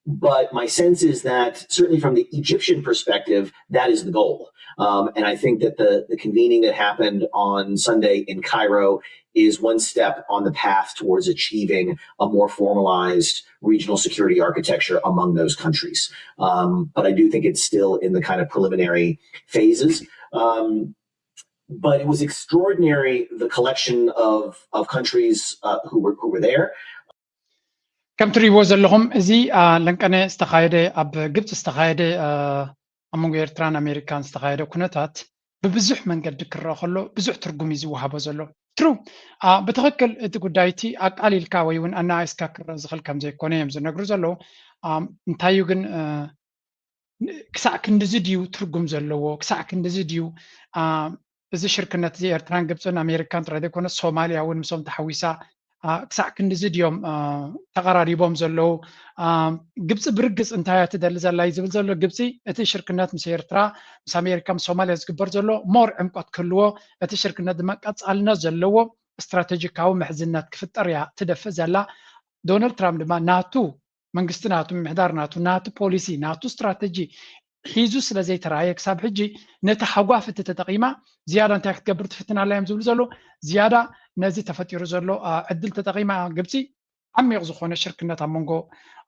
but my sense is that certainly from the Egyptian perspective, that is the goal. And I think that the convening that happened on Sunday in Cairo is one step on the path towards achieving a more formalized regional security architecture among those countries. But I do think it's still in the kind of preliminary phases. But it was extraordinary, the collection of countries who were there. كم تريبو زلهم زي لنكنا استخايدة أب جبت استخايدة أمون إيرتران أمريكان استخايدة كنتات ببزح من قد كرر خلو بزح ترجمي زوها بزلو ترو بتخكل تقدايتي أقل الكاوي وإن أنا إسكاكر زخل كم زي كوني يمزن نقول زلو نتايوجن كساك ندزديو ترجم زلو كساك ندزديو إذا شركة زي إيرتران جبتون أمريكان ترى كنا الصوماليا ونمسون تحويسا كساك ندزديوم تقراريبهم زلو جبت برجس انتهايات دل زلاي زبل زلو جبتي أتي شركة مسيرترا مس أمريكا الصوماليا زكبر زلو مور عمقت كلوه أتي شركة دمك أتصالنا زلو استراتيجيكاو محزنات كفت أريا تدفع زلا دونالد ترامب دما ناتو منقست ناتو محدار ناتو بوليسي ناتو استراتيجي حيزو سلازي ترايك ساب حجي نتحقوا في التقييمة زيادة انت كبر تفتنا عليهم زول زلو زيادة نازي تفتيرو زلو عدل تقييمة قبتي عم يغزخون الشركة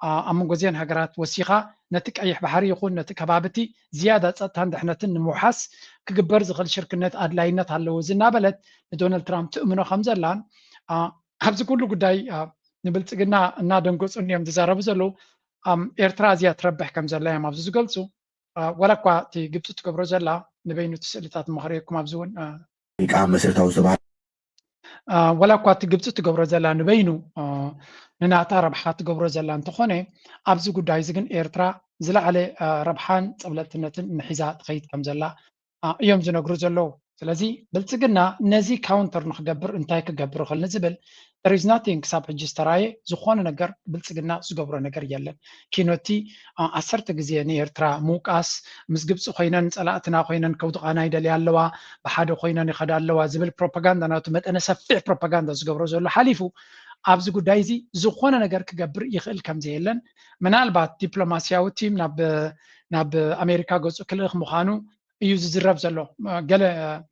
أمونغو زين هجرات وثيقة نتك أي بحري يقول نتك هبابتي زيادة تاند احنا محاس كجبر زغل شركة أدلاينات على وزنا بلد دونالد ترامب تؤمنوا خمسة لان هبز كله قداي نبلت قلنا نادنقص أنيم تزارب زلو إيرترا زيادة تربح كم زلايا ما بزوج قلتو ولا قاتي جبت تكبر زلا نبينو تسألتات مخريكم أبزون ولا قاتي جبت تكبر زلا نبينو ننعطى ربحات تكبر زلا انتخونه أبزو قد عايزين إيرترا زلا على ربحان قبلت نحيزات خيط كم زلا يوم زنقر زلو سلازي بلتقنا نزي كاونتر نخجبر انتاي كجبر خل نزبل there is nothing ساب حجستراي زخون نجر بلتقنا زجبر نجر يلا كينوتي أثرت جزياني إيرترا موكاس مسجبس خوينا نسألاتنا خوينا كودقانا يدلي علوا بحد خوينا نخد علوا زبل بروباغندا ناتمت أنا سفح بروباغندا زجبر زلو حليفو أبزو دايزي زخون نجر كجبر يخل كم زيلن من البعض دبلوماسيا وتيم ناب أمريكا جزء كله مخانو يوز زرب زلو قال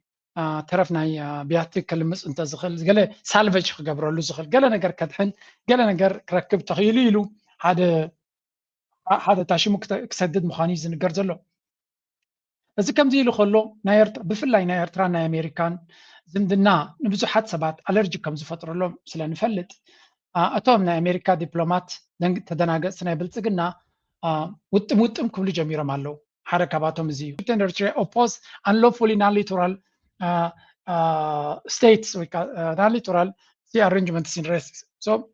ترفنا بيعطيك كلمة أنت زخل قال سالفج خبره له زخل قال نجر كدحن قال نجر ركب تخيلي له هذا تاشي مكسدد مخانيز نجر زلو بس كم زي له خلو نايرت بفلاي نايرترا ناي أمريكان زمدنا نبزو حد سبات ألرجي كم زفتر لهم سلان فلت أتومنا أمريكا دبلومات تدناقة سنة بلتقنا وتم كل جميرة مالو حركة باتهم زيو Eritrea oppose unlawfully non-literal states non-literal sea arrangements in risks. So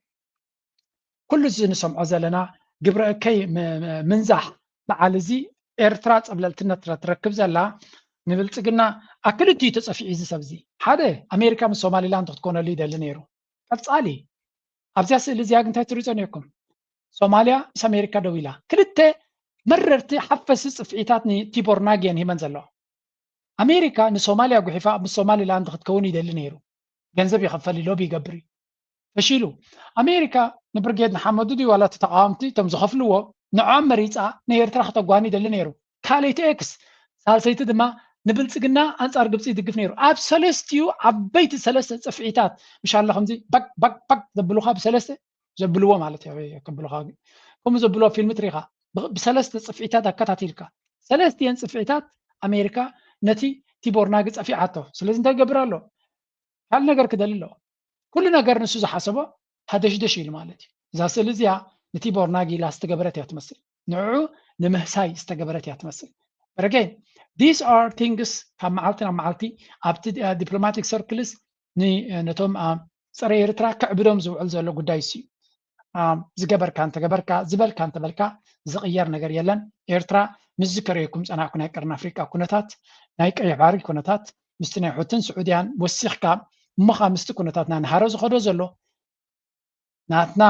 كل زي نسمع زلنا قبل كي منزح مع زي إيرترات قبل تركب زلا نبلتقنا أكل تي تصفي عز سبزي هذا أمريكا من الصومالي لان تكون اللي دلنيرو أبصالي أبزاس اللي زياق انتهي تريزونيكم صوماليا مس أمريكا دويلة كلته مررتي حفز صفعيتاتني تيبور ناجين هي منزلو أمريكا نصوماليا قحفاء بالصومالي لان تكوني دل نيرو ገንዘብ ይኸፈል ሎቢ ይገብር ፈሺሉ ኣሜሪካ ንብርጌድ ንሓመዱ ዲ ዋላ ተቃዋምቲ ቶም ዝኸፍልዎ ንዖም መሪፃ ንኤርትራ ክተጓኒ ደሊ ነይሩ ካልይቲ ኤክስ ሳልሰይቲ ድማ ንብልጽግና አንጻር ግብጽ ይድግፍ ነይሩ ኣብ ሰለስቲዩ ዓበይቲ ሰለስተ ጽፍዒታት ምሻላ ከምዚ ባክ ባክ ባክ ዘብሉኻ ብሰለስተ ዘብልዎ ማለት ከብሉኻ ከምኡ ዘብልዎ ፊልም ትሪኻ ብሰለስተ ጽፍዒታት ኣከታቲልካ ሰለስቲየን ጽፍዒታት ኣሜሪካ ነቲ ቲቦርናጊ ጸፊዓቶ ስለዚ እንታይ ገብር ኣሎ ካል ነገር ክደሊ ኣሎ ኩሉ ነገር ንሱ ዝሓሰቦ ሃደሽደሽ ኢሉ ማለት እዩ እዛ ስእሊ እዚኣ ንቲቦርናጊ ኢላ ዝተገበረት እያ ትመስል ንዕዑ ንምህሳይ ዝተገበረት እያ ትመስል again these are things ካብ መዓልቲ ናብ መዓልቲ ኣብቲ ዲፕሎማቲክ ሰርክልስ ነቶም ፀረ ኤርትራ ክዕብዶም ዝውዕል ዘሎ ጉዳይ እዩ ዝገበርካ እንተገበርካ ዝበልካ እንተበልካ ዝቕየር ነገር የለን ኤርትራ ምስ ዝከረየኩም ፀናዕኩ ናይ ቀረን ኣፍሪቃ ኩነታት ናይ ቀይሕ ባሕሪ ኩነታት ምስቲ ናይ ሑትን ስዑድያን ወሲኽካ እሞኻ ምስቲ ኩነታት ናንሃረ ዝኸዶ ዘሎ ናትና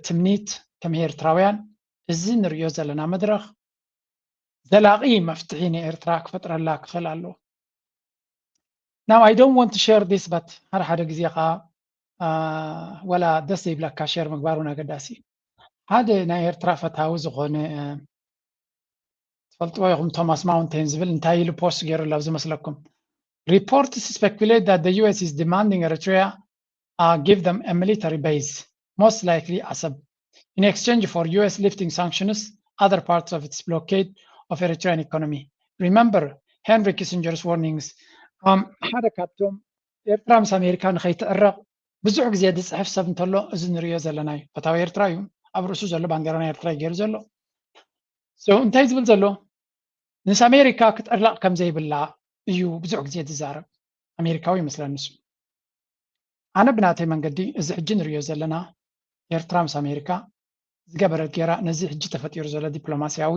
ትምኒት ከም ኤርትራውያን እዚ ንሪኦ ዘለና መድረኽ ዘላቂ መፍትሒ ንኤርትራ ክፈጥረላ ክኽእል ኣለዎ Now I don't want to share this but ሓደ ግዜ ኸ ወላ ደስ ይብለካ ሼር ምግባሩን ኣገዳሲ ሓደ ናይ ኤርትራ ፈታዊ ዝኾነ ትፈልጥዎ ኢኹም ቶማስ ማውንቴን ዝብል እንታይ ኢሉ ፖስት ገይሩላ ኣብ ዝመስለኩም Reports speculate that the US is demanding Eritrea give them a military base, most likely Assab, in exchange for US lifting sanctions, other parts of its blockade of Eritrean economy. Remember Henry Kissinger's warnings. ሓደ ካብቶም ኤርትራ ምስ ኣሜሪካ ንኸይትዕረቕ ብዙሕ ግዜ ዝፅሕፍ ሰብ እንተሎ እዚ ንሪኦ ዘለና እዩ ፈታዊ ኤርትራ እዩ ኣብ ርእሱ ዘሎ ባንዴራ ናይ ኤርትራ ገይሩ ዘሎ እንታይ ዝብል ዘሎ ንስ ኣሜሪካ ክትዕርላቕ ከም ዘይብላ እዩ ብዙሕ ግዜ ዝዛረብ ኣሜሪካዊ ይመስለኒ ንሱ ኣነ ብናተይ መንገዲ እዚ ሕጂ ንሪኦ ዘለና ኤርትራ ምስ ኣሜሪካ ዝገበረት ጌራ ነዚ ሕጂ ተፈጢሩ ዘሎ ዲፕሎማስያዊ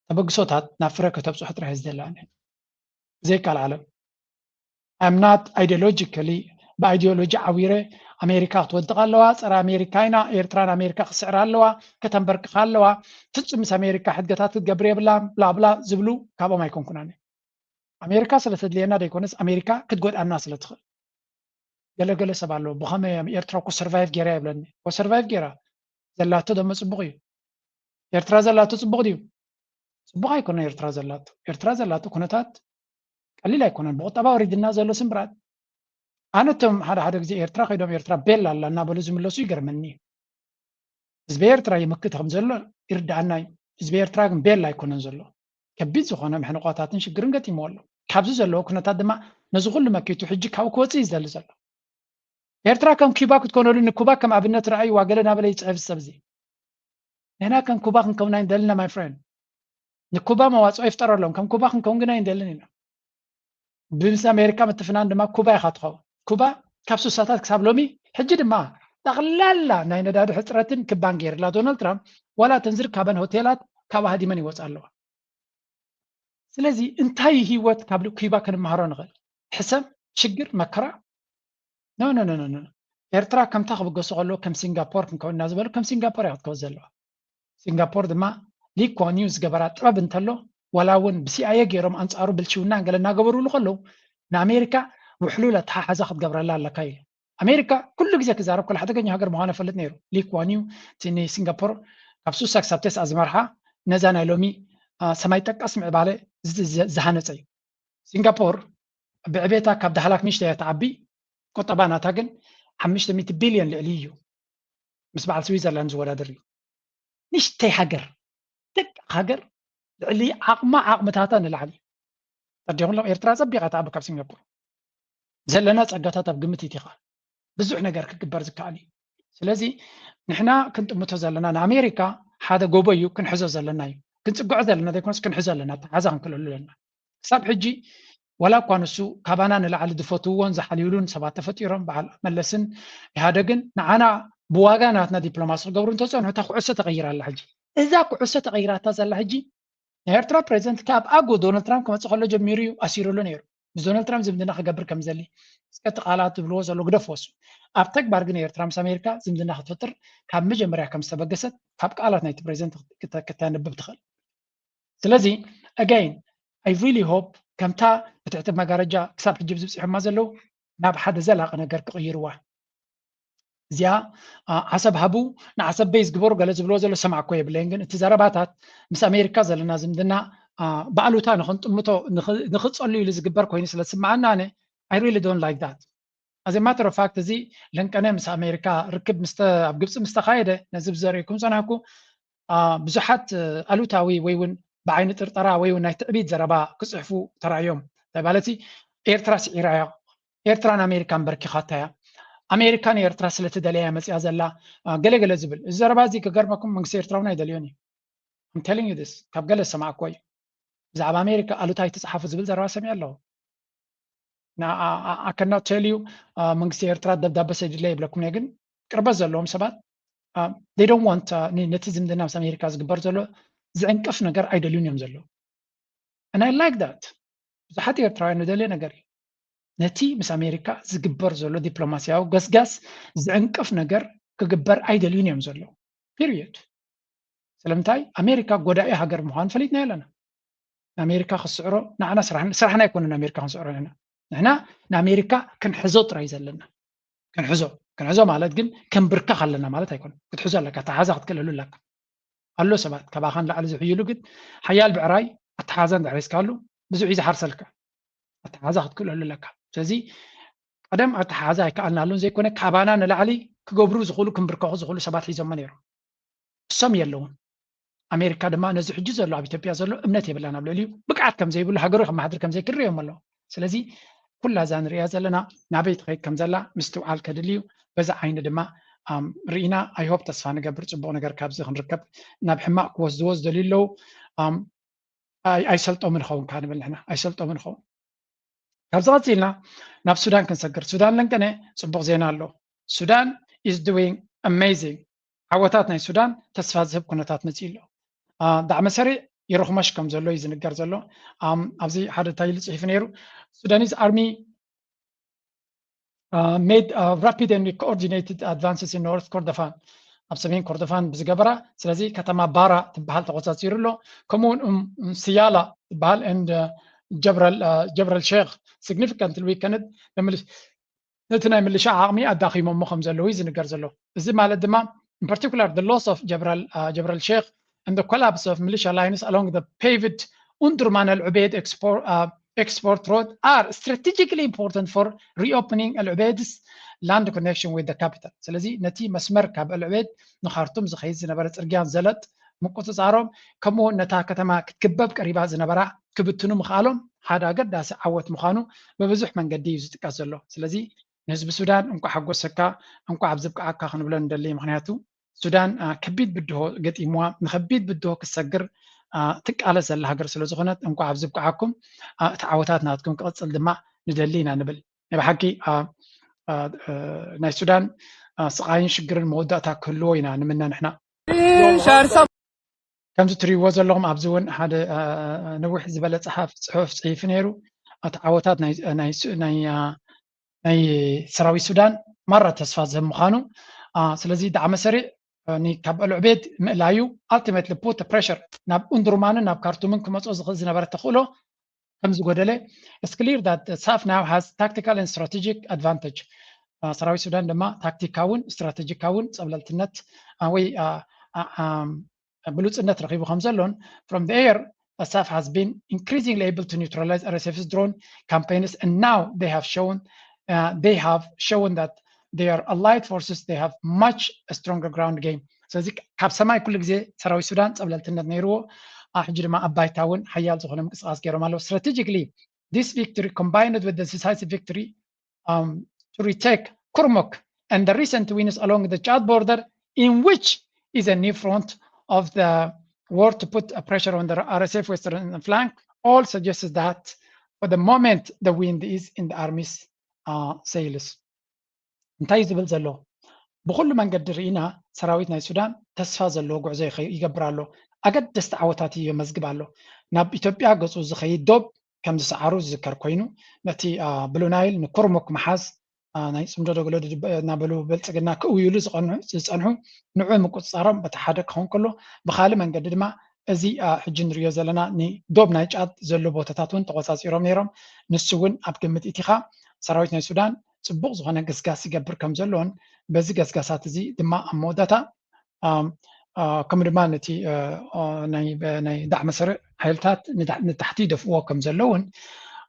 ተበግሶታት ናብ ፍረ ከተብፅሑ ጥራሕ ዝደላኒ ዘይካል ዓለም I'm not ideologically ብኣይዲዮሎጂ ዓዊረ ኣሜሪካ ክትወድቕ ኣለዋ ፀረ ኣሜሪካ ኢና ኤርትራን ኣሜሪካ ክስዕር ኣለዋ ከተንበርክኻ ኣለዋ ፍጹም ምስ ኣሜሪካ ሕድገታት ክትገብር የብላ ብላብላ ዝብሉ ካብኦም ኣይኮንኩናኒ ኣሜሪካ ስለተድልየና ደይኮነስ ኣሜሪካ ክትጎድኣና ስለትኽእል ገለገለ ሰብ ኣለዎ ብኸመይ ኤርትራ እኮ ሰርቫይቭ ጌራ የብለኒ እኮ ሰርቫይቭ ጌራ ዘላቶ ደሞ ፅቡቕ እዩ ኤርትራ ዘላቶ ፅቡቕ ድዩ ፅቡቕ ኣይኮነ ኤርትራ ዘላቶ ኩነታት ቀሊል ኣይኮነን ብቁጠባ ወሪድና ዘሎ ስምብራት ኣነቶም ሓደ ግዜ ኤርትራ ከይዶም ኤርትራ ቤላ ኣላ እናበሉ ዝምለሱ ይገርመኒ ህዝቢ ኤርትራ ይምክት ከም ዘሎ ይርዳእና እዩ ህዝቢ ኤርትራ ግን ቤላ ኣይኮነን ዘሎ ከቢድ ዝኾነ ምሕንቆታትን ሽግርን ገጢምዎ ኣሎ ካብዚ ዘለዎ ኩነታት ድማ ነዚ ኩሉ መኪቱ ሕጂ ካብ ክወፅእ ይዝደሊ ዘሎ ኤርትራ ከም ኩባ ክትኮነሉ ንኩባ ከም ኣብነት ረኣዩ ዋገለ ናበለ ይፅሕፍ ሰብ እዚ ንሕና ከም ኩባ ክንከውና ይንደልና ማይ ፍሬንድ ንኩባ መዋፅኦ ይፍጠረሎም ከም ኩባ ክንከውን ግና ይንደልን ኢና ብምስ ኣሜሪካ ምትፍናን ድማ ኩባ ኢኻ ትኸውን ኩባ ካብ ሱሳታት ክሳብ ሎሚ ሕጂ ድማ ጠቕላላ ናይ ነዳዲ ሕፅረትን ክባን ገይርላ ዶናልድ ትራምፕ ዋላ ተንዝርካበን ሆቴላት ካብ ሃዲመን ይወፅ ኣለዋ ስለዚ እንታይ ሂወት ካብ ኩባ ክንመሃሮ ንኽእል ሕሰብ ሽግር መከራ ኖ ኤርትራ ከምታ ክብገሶ ከሎ ከም ሲንጋፖር ክንከውና ዝበሉ ከም ሲንጋፖር እያ ክትከውን ዘለዋ ሲንጋፖር ድማ ሊ ኩዋን ዩ ዝገበራ ጥበብ እንተሎ ወላ እውን ብሲኣየ ገይሮም ኣንፃሩ ብልሽውና ገለ እናገበሩሉ ከለዉ ንኣሜሪካ ውሕሉል ኣተሓሓዛ ክትገብረላ ኣለካ ኢሉ ኣሜሪካ ኩሉ ግዜ ክዛረብ ኮል ሓደገኛ ሃገር ምዃነ ፈልጥ ነይሩ ሊ ኩዋን ዩ እቲ ሲንጋፖር ካብ ሱሳ ክሳብ ቴስዓ ዝመርሓ ነዛ ናይ ሎሚ ሰማይ ጠቀስ ምዕባለ ዝሃነፀ እዩ ሲንጋፖር ብዕቤታ ካብ ዳህላክ ንሽተ እያ ተዓቢ ቁጠባ ናታ ግን 500 ቢልዮን ልዕሊ እዩ ምስ በዓል ስዊዘርላንድ ዝወዳደር እዩ ንሽተይ ሃገር ደቂ ሃገር ልዕሊ ዓቕምታታ ንላዕሊ ተዲኹምሎም ኤርትራ ፀቢቓ ተዓቢ ካብ ሲንጋፖር ዘለና ፀጋታት ኣብ ግምት ይቲኻ ብዙሕ ነገር ክግበር ዝከኣል እዩ ስለዚ ንሕና ክንጥምቶ ዘለና ንኣሜሪካ ሓደ ጎቦ እዩ ክንሕዞ ዘለና እዩ ክንፅጉዖ ዘለና ዘይኮነስ ክንሕዞ ኣለና ተሓዛ ክንክለሉ ኣለና ክሳብ ሕጂ ወላ እኳ ንሱ ካባና ንላዕሊ ዝፈትውዎን ዝሓልዩሉን ሰባት ተፈጢሮም በዓል መለስን ኢሃደግን ንዓና ብዋጋ ናትና ዲፕሎማሲ ክገብሩ እንተፀንሑ እታ ኩዕሶ ተቐይራ ኣላ ሕጂ እዛ ኩዕሶ ተቐይራታ ዘላ ሕጂ ናይ ኤርትራ ፕሬዚደንት ካብ ኣጎ ዶናልድ ትራምፕ ክመፅእ ከሎ ጀሚሩ እዩ ኣሲሩሉ ነይሩ ምስ ዶናልድ ትራምፕ ዝምድና ክገብር ከም ዘሊ እስከቲ ቃላት ዝብልዎ ዘሎ ግደፍወሱ ኣብ ተግባር ግን ኤርትራ ምስ ኣሜሪካ ዝምድና ክትፈጥር ካብ መጀመርያ ከም ዝተበገሰት ካብ ቃላት ናይቲ ፕሬዚደንት ክተንብብ ትኽእል ስለዚ ኣጋይን ኣይ ሪሊ ሆፕ ከምታ ብትሕቲ መጋረጃ ክሳብ ሕጂ ብዝብፅሖማ ዘለው ናብ ሓደ ዘላቂ ነገር ክቕይርዋ እዚኣ ዓሰብ ሃቡ ንዓሰብ በይ ዝግበሩ ገለ ዝብሎ ዘሎ ሰማዕኮ የብለይን ግን እቲ ዘረባታት ምስ ኣሜሪካ ዘለና ዝምድና ባዕሉታ ንኽንጥምቶ ንኽፀሉ ኢሉ ዝግበር ኮይኑ ስለ ዝስማዓና ኣነ I really don't like that. As a matter of fact እዚ ለንቀነ ምስ ኣሜሪካ ርክብ ኣብ ግብፂ ምስ ተኻየደ ነዚ ብዘሪእኩም ፀናሕኩ ብዙሓት ኣሉታዊ ወይ እውን ብዓይኒ ጥርጠራ ወይ እውን ናይ ትዕቢት ዘረባ ክፅሕፉ ተራእዮም ማለት ኤርትራ ስዒራ እያ ኤርትራን ኣሜሪካን በርኪኻታ እያ ኣሜሪካን ኤርትራ ስለትደለያ መፅያ ዘላ ገለገለ ዝብል እዚ ዘረባ እዚ ክገርመኩም መንግስቲ ኤርትራ እውን ኣይደልዮን እዩ I'm telling you this ካብ ገለ ሰማዕኮ እዩ ብዛዕባ ኣሜሪካ ኣሉታይ ተፃሓፉ ዝብል ዘረባ ሰሚዐ ኣለዎ I cannot tell you መንግስቲ ኤርትራ ደብዳቤ ሰዲድለ ይብለኩም ግን ቅርበት ዘለዎም ሰባት they don't want ነቲ ዝምድና ምስ ኣሜሪካ ዝግበር ዘሎ ዝዕንቅፍ ነገር ኣይደልዩን እዮም ዘሎ and I like that ብዙሓት ኤርትራውያን ንደልየ ነገር እዩ ነቲ ምስ ኣሜሪካ ዝግበር ዘሎ ዲፕሎማስያዊ ገስጋስ ዝዕንቅፍ ነገር ክግበር ኣይደልዩን እዮም ዘሎ ፒሪየድ ስለምንታይ ኣሜሪካ ጎዳኢ ሃገር ምዃኑ ፈሊጥና ኣለና ንኣሜሪካ ክስዕሮ ንዓና ስራሕና ኣይኮነን ኣሜሪካ ክንስዕሮ ኢና ንሕና ንኣሜሪካ ክንሕዞ ጥራይ ዘለና ክንሕዞ ማለት ግን ክንብርከኽ ኣለና ማለት ኣይኮነን ክትሕዞ ኣለካ ኣተሓዛ ክትክእለሉ ኣለካ ኣሎ ሰባት ካባኻን ላዕሊ ዝሕይሉ ግን ሓያል ብዕራይ ኣተሓዛ እንዳሕሪስካሉ ብዙሕ እዩ ዝሓርሰልካ ኣተሓዛ ክትክእለሉ ኣለካ ስለዚ ቀደም ኣተሓዛ ኣይከኣልናሉን ዘይኮነ ካባና ንላዕሊ ክገብሩ ዝኽእሉ ክንብርከኹ ዝኽእሉ ሰባት ሒዞሞ ነይሮም እሶም የለውን ኣሜሪካ ድማ ነዚ ሕጂ ዘሎ ኣብ ኢትዮጵያ ዘሎ እምነት የብላን ኣብ ልዕሊኡ ብቅዓት ከም ዘይብሉ ሃገሩ ከመሓድር ከም ዘይክርዮም ኣለዎ ስለዚ ኩላ እዛ ንሪኣ ዘለና ናበይ ትኸይድ ከም ዘላ ምስትውዓል ከድልዩ በዛ ዓይኒ ድማ ርኢና ኣይሆፕ ተስፋ ንገብር ፅቡቕ ነገር ካብዚ ክንርከብ ናብ ሕማቅ ክወስድዎ ዝደልዩ ኣለዉ ኣይሰልጦምን ንኸውን ካ ንብል ንሕና ኣይሰልጦምን ንኸውን ካብዚ ቀፂልና ናብ ሱዳን ክንሰግር ሱዳን ለንቀነ ፅቡቕ ዜና ኣሎ ሱዳን is doing amazing ዓወታት ናይ ሱዳን ተስፋ ዝህብ ኩነታት መፅኡ ኣሎ ዳዕመ ሰሪዕ ይረኽመሽ ከም ዘሎ እዩ ዝንገር ዘሎ ኣብዚ ሓደ ታይል ፅሒፍ ነይሩ Sudanese army made rapid and coordinated advances in North Kordofan ኣብ ሰሜን ኮርዶፋን ብዝገበራ ስለዚ ከተማ ባራ ትበሃል ተቆፃፂሩ ኣሎ ከምኡውን ስያላ ትበሃል and ጀብረል ሼክ significantly weakened ነቲ ናይ ምልሻ ዓቕሚ ኣዳኺሞሞ ከም ዘለዉ እዩ ዝንገር ዘሎ እዚ ማለት ድማ in particular the loss of ጀብረል ሼክ and the collapse of militia lines along the paved Undurman al-Ubaid export road are strategically important for reopening al-Ubaid's land connection with the capital. ስለዚህ ነቲ መስመር ካብ al-Ubaid ንኻርቱም ዝኸይድ ዝነበረ ፅርግያን ዘለጥ ምቁፅፃሮም ከምኡ ነታ ከተማ ክትክበብ ቀሪባ ዝነበራ ክብትኑ ምኽኣሎም ሓደ ኣገዳሲ ዓወት ምዃኑ በብዙሕ መንገዲ እዩ ዝጥቀስ ዘሎ ስለዚ ንህዝቢ ሱዳን እንኳ ሓጎሰካ እንኳ ኣብ ዝብቅዓካ ክንብሎ ንደሊ ምክንያቱ ሱዳን ከቢድ ብድሆ ገጢምዋ ንከቢድ ብድሆ ክሰግር ትቃለስ ዘላ ሃገር ስለ ዝኾነት እንኳ ኣብ ዝብቅዓኩም እቲ ዓወታት ናትኩም ክቕፅል ድማ ንደሊ ኢና ንብል ናይ ብሓቂ ናይ ሱዳን ስቃይን ሽግርን መወዳእታ ክህልዎ ኢና ንምነ ንሕና ከምዚ ትሪእዎ ዘለኹም ኣብዚ እውን ሓደ ነዊሕ ዝበለ ፅሑፍ ፅሒፉ ነይሩ እቲ ዓወታት ናይ ሰራዊት ሱዳን ማራ ተስፋ ዝህብ ምዃኑ ስለዚ ዳዕመ ሰሪዕ ካብ al-Ubaid ምእላዩ ultimately put pressure ናብ ኡንዱርማንን ናብ ካርቱምን ክመፅኦ ዝኽእል ዝነበረ ተኽእሎ ከም ዝጎደለ it's clear that the SAF now has tactical and strategic advantage ሰራዊት ሱዳን ድማ ታክቲካውን ስትራቴጂካውን ፀብለልትነት ወይ ብሉፅነት ረኺቡ ከም ዘሎን from the air the SAF has been increasingly able to neutralize RSF's drone campaigns and now they have shown that they are allied forces they have much a stronger ground game ስለዚ ካብ ሰማይ ኩሉ ግዜ ሰራዊት ሱዳን ፀብለልትነት ነይርዎ ሕጂ ድማ ኣባይታውን ሓያል ዝኾነ ምንቅስቃስ ገይሮም ኣለዉ strategically this victory combined with the decisive victory to retake Kurmuk and the recent wins along the Chad border in which is a new front of the war to put a pressure on the RSF western flank all suggests that for the moment the wind is in the army's sails እንታይ ዝብል ዘሎ ብኩሉ መንገዲ ርኢና ሰራዊት ናይ ሱዳን ተስፋ ዘለዎ ጉዕዞ ይገብር ኣሎ ኣገደስቲ ዓወታት እዩ የመዝግብ ኣሎ ናብ ኢትዮጵያ ገፁ ዝኸይድ ዶብ ከም ዝሰዓሩ ዝዝከር ኮይኑ ነቲ ብሉ ናይል ንኩርሙክ መሓዝ ናይ ፅምዶ ደገሎ ናበሉ ብልፅግና ክእውይሉ ዝፀንሑ ንዑ ምቁፅፃሮም በቲ ሓደ ክኸውን ከሎ ብካልእ መንገዲ ድማ እዚ ሕጂ ንሪኦ ዘለና ንዶብ ናይ ጫት ዘሎ ቦታታት እውን ተቆፃፂሮም ነይሮም ንሱ እውን ኣብ ግምት ኢቲኻ ሰራዊት ናይ ሱዳን ጽቡቕ ዝኾነ ገስጋስ ይገብር ከም ዘለዎን በዚ ገስጋሳት እዚ ድማ ኣብ መወዳእታ ከምኡ ድማ ነቲ ናይ ዳዕመ ስርዕ ሓይልታት ንታሕቲ ይደፍእዎ ከም ዘለውን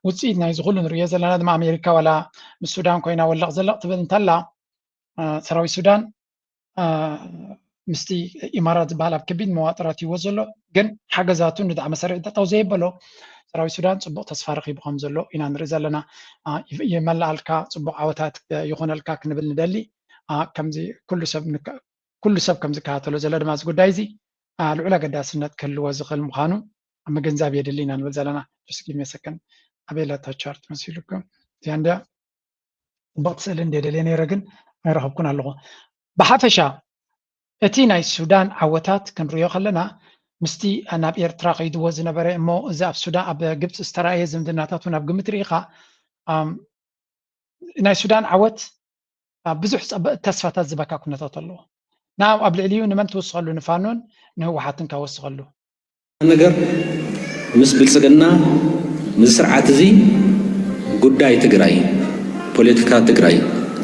ውፅኢት ናይ ዝኩሉ ንሪኦ ዘለና ድማ ኣሜሪካ ዋላ ምስ ሱዳን ኮይና ወለቕ ዘለቕ ትብል እንተላ ሰራዊት ሱዳን ምስቲ ኢማራት ዝበሃል ኣብ ከቢድ መዋጥራት ይዎ ዘሎ ግን ሓገዛቱ ንዳዕመ ስርዕ ጠጠው ዘይበሎ ሰራዊት ሱዳን ጽቡቕ ተስፋ ረኺቡ ከም ዘሎ ኢና ንርኢ ዘለና ይመላኣልካ ጽቡቕ ዓወታት ይኹነልካ ክንብል ንደሊ ከምዚ ኩሉ ሰብ ከም ዝከታተሎ ዘሎ ድማ እዚ ጉዳይ እዚ ልዑል ኣገዳስነት ክህልዎ ዝኽእል ምዃኑ ኣብ ምግንዛብ የድሊ ኢና ንብል ዘለና just give me a second ኣበየላ ቻርት መሲሉኩም እዚኣ እንድያ ጽቡቕቲ ስእሊ እንደደልየ ነይረ ግን ኣይረኸብኩን ኣለኹ ብሓፈሻ እቲ ናይ ሱዳን ዓወታት ክንሪኦ ከለና ምስቲ ናብ ኤርትራ ከይድዎ ዝነበረ እሞ እዚ ኣብ ሱዳን ኣብ ግብፂ ዝተረኣየ ዝምድናታት እውን ኣብ ግምት ርኢኻ ናይ ሱዳን ዓወት ብዙሕ ተስፋታት ዝበካ ኩነታት ኣለዎ ናብ ኣብ ልዕሊኡ ንመን ትወስኸሉ ንፋኖን ንህወሓትን ካወስኸሉ ነገር ምስ ብልጽግና ምስ ስርዓት እዚ ጉዳይ ትግራይ ፖለቲካ ትግራይ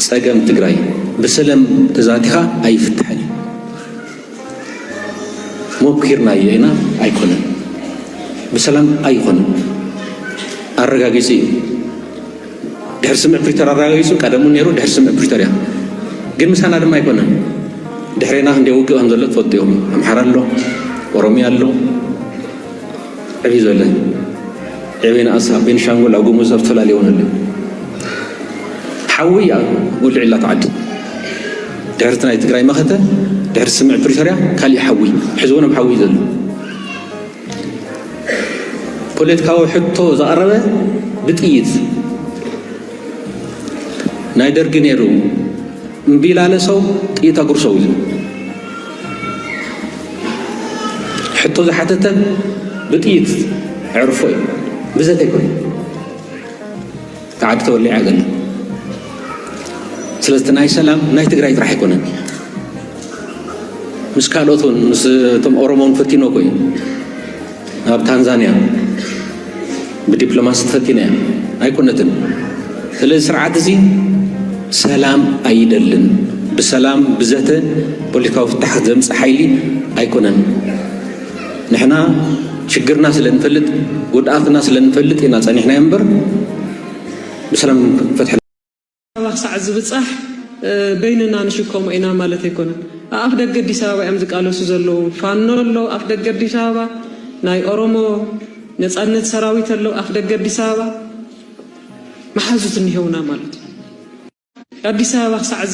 ፀገም ትግራይ ብሰላም ተዛቲኻ ኣይፍትሕን ሞኪርናዮ ኢና ኣይኮነን ብሰላም ኣይኮነን ኣረጋጊፂ ድሕሪ ስምዕ ፕሪቶርያ ኣረጋጊፁ ቀደሙ ነይሩ ድሕሪ ስምዕ ፕሪቶርያ ግን ምሳና ድማ ኣይኮነን ድሕሪና ክንደይ ውግእ ከም ዘሎ ትፈልጡ ኢኹም ኣምሓራ ኣሎ ኦሮሚያ ኣሎ ዕብይ ዝበለ ዕብይን ኣሳ ቤንሻንጉል ኣብ ጉሙዝ ኣብ ዝተፈላለዩ እውን ኣለዉ ሓዊ እያ ውልዕ ኢላ ተዓዲ ድሕርቲ ናይ ትግራይ መኸተ ድሕሪ ስምዕ ፕሪቶርያ ካሊእ ሓዊ ሕዚ እውን ኣብ ሓዊ ዘሎ ፖለቲካዊ ሕቶ ዘቐረበ ብጥይት ናይ ደርጊ ነይሩ እምቢ ኢላለ ሰው ጥይት ኣጉርሰው ኢሉ ሕቶ ዝሓተተ ብጥይት ዕርፎ እዩ ብዘት ኣይኮነ ተዓዲ ተወሊዓ ገለ ስለዚ ናይ ሰላም ናይ ትግራይ ጥራሕ ኣይኮነን ምስ ካልኦት እውን ምስ እቶም ኦሮሞን ፈቲኖ ኮይኑ ኣብ ታንዛንያ ብዲፕሎማሲ ተፈቲና እያ ኣይኮነትን ስለዚ ስርዓት እዚ ሰላም ኣይደልን ብሰላም ብዘተ ፖለቲካዊ ፍታሕ ዘምፅእ ሓይሊ ኣይኮነን ንሕና ሽግርና ስለንፈልጥ ጉድኣትና ስለንፈልጥ ኢና ፀኒሕና እምበር ብሰላም ፈትሕ ክሳዕ ዝብፃሕ በይንና ንሽከሙ ኢና ማለት ኣይኮነን ኣብ ደገ ኣዲስ ኣበባ እዮም ዝቃለሱ ዘለዉ ፋኖ ኣሎ ኣብ ደገ ኣዲስ ኣበባ ናይ ኦሮሞ ነፃነት ሰራዊት ኣሎ ኣብ ደገ ኣዲስ ኣበባ መሓዙት እኒሄውና ማለት እዩ ኣዲስ ኣበባ ክሳዕ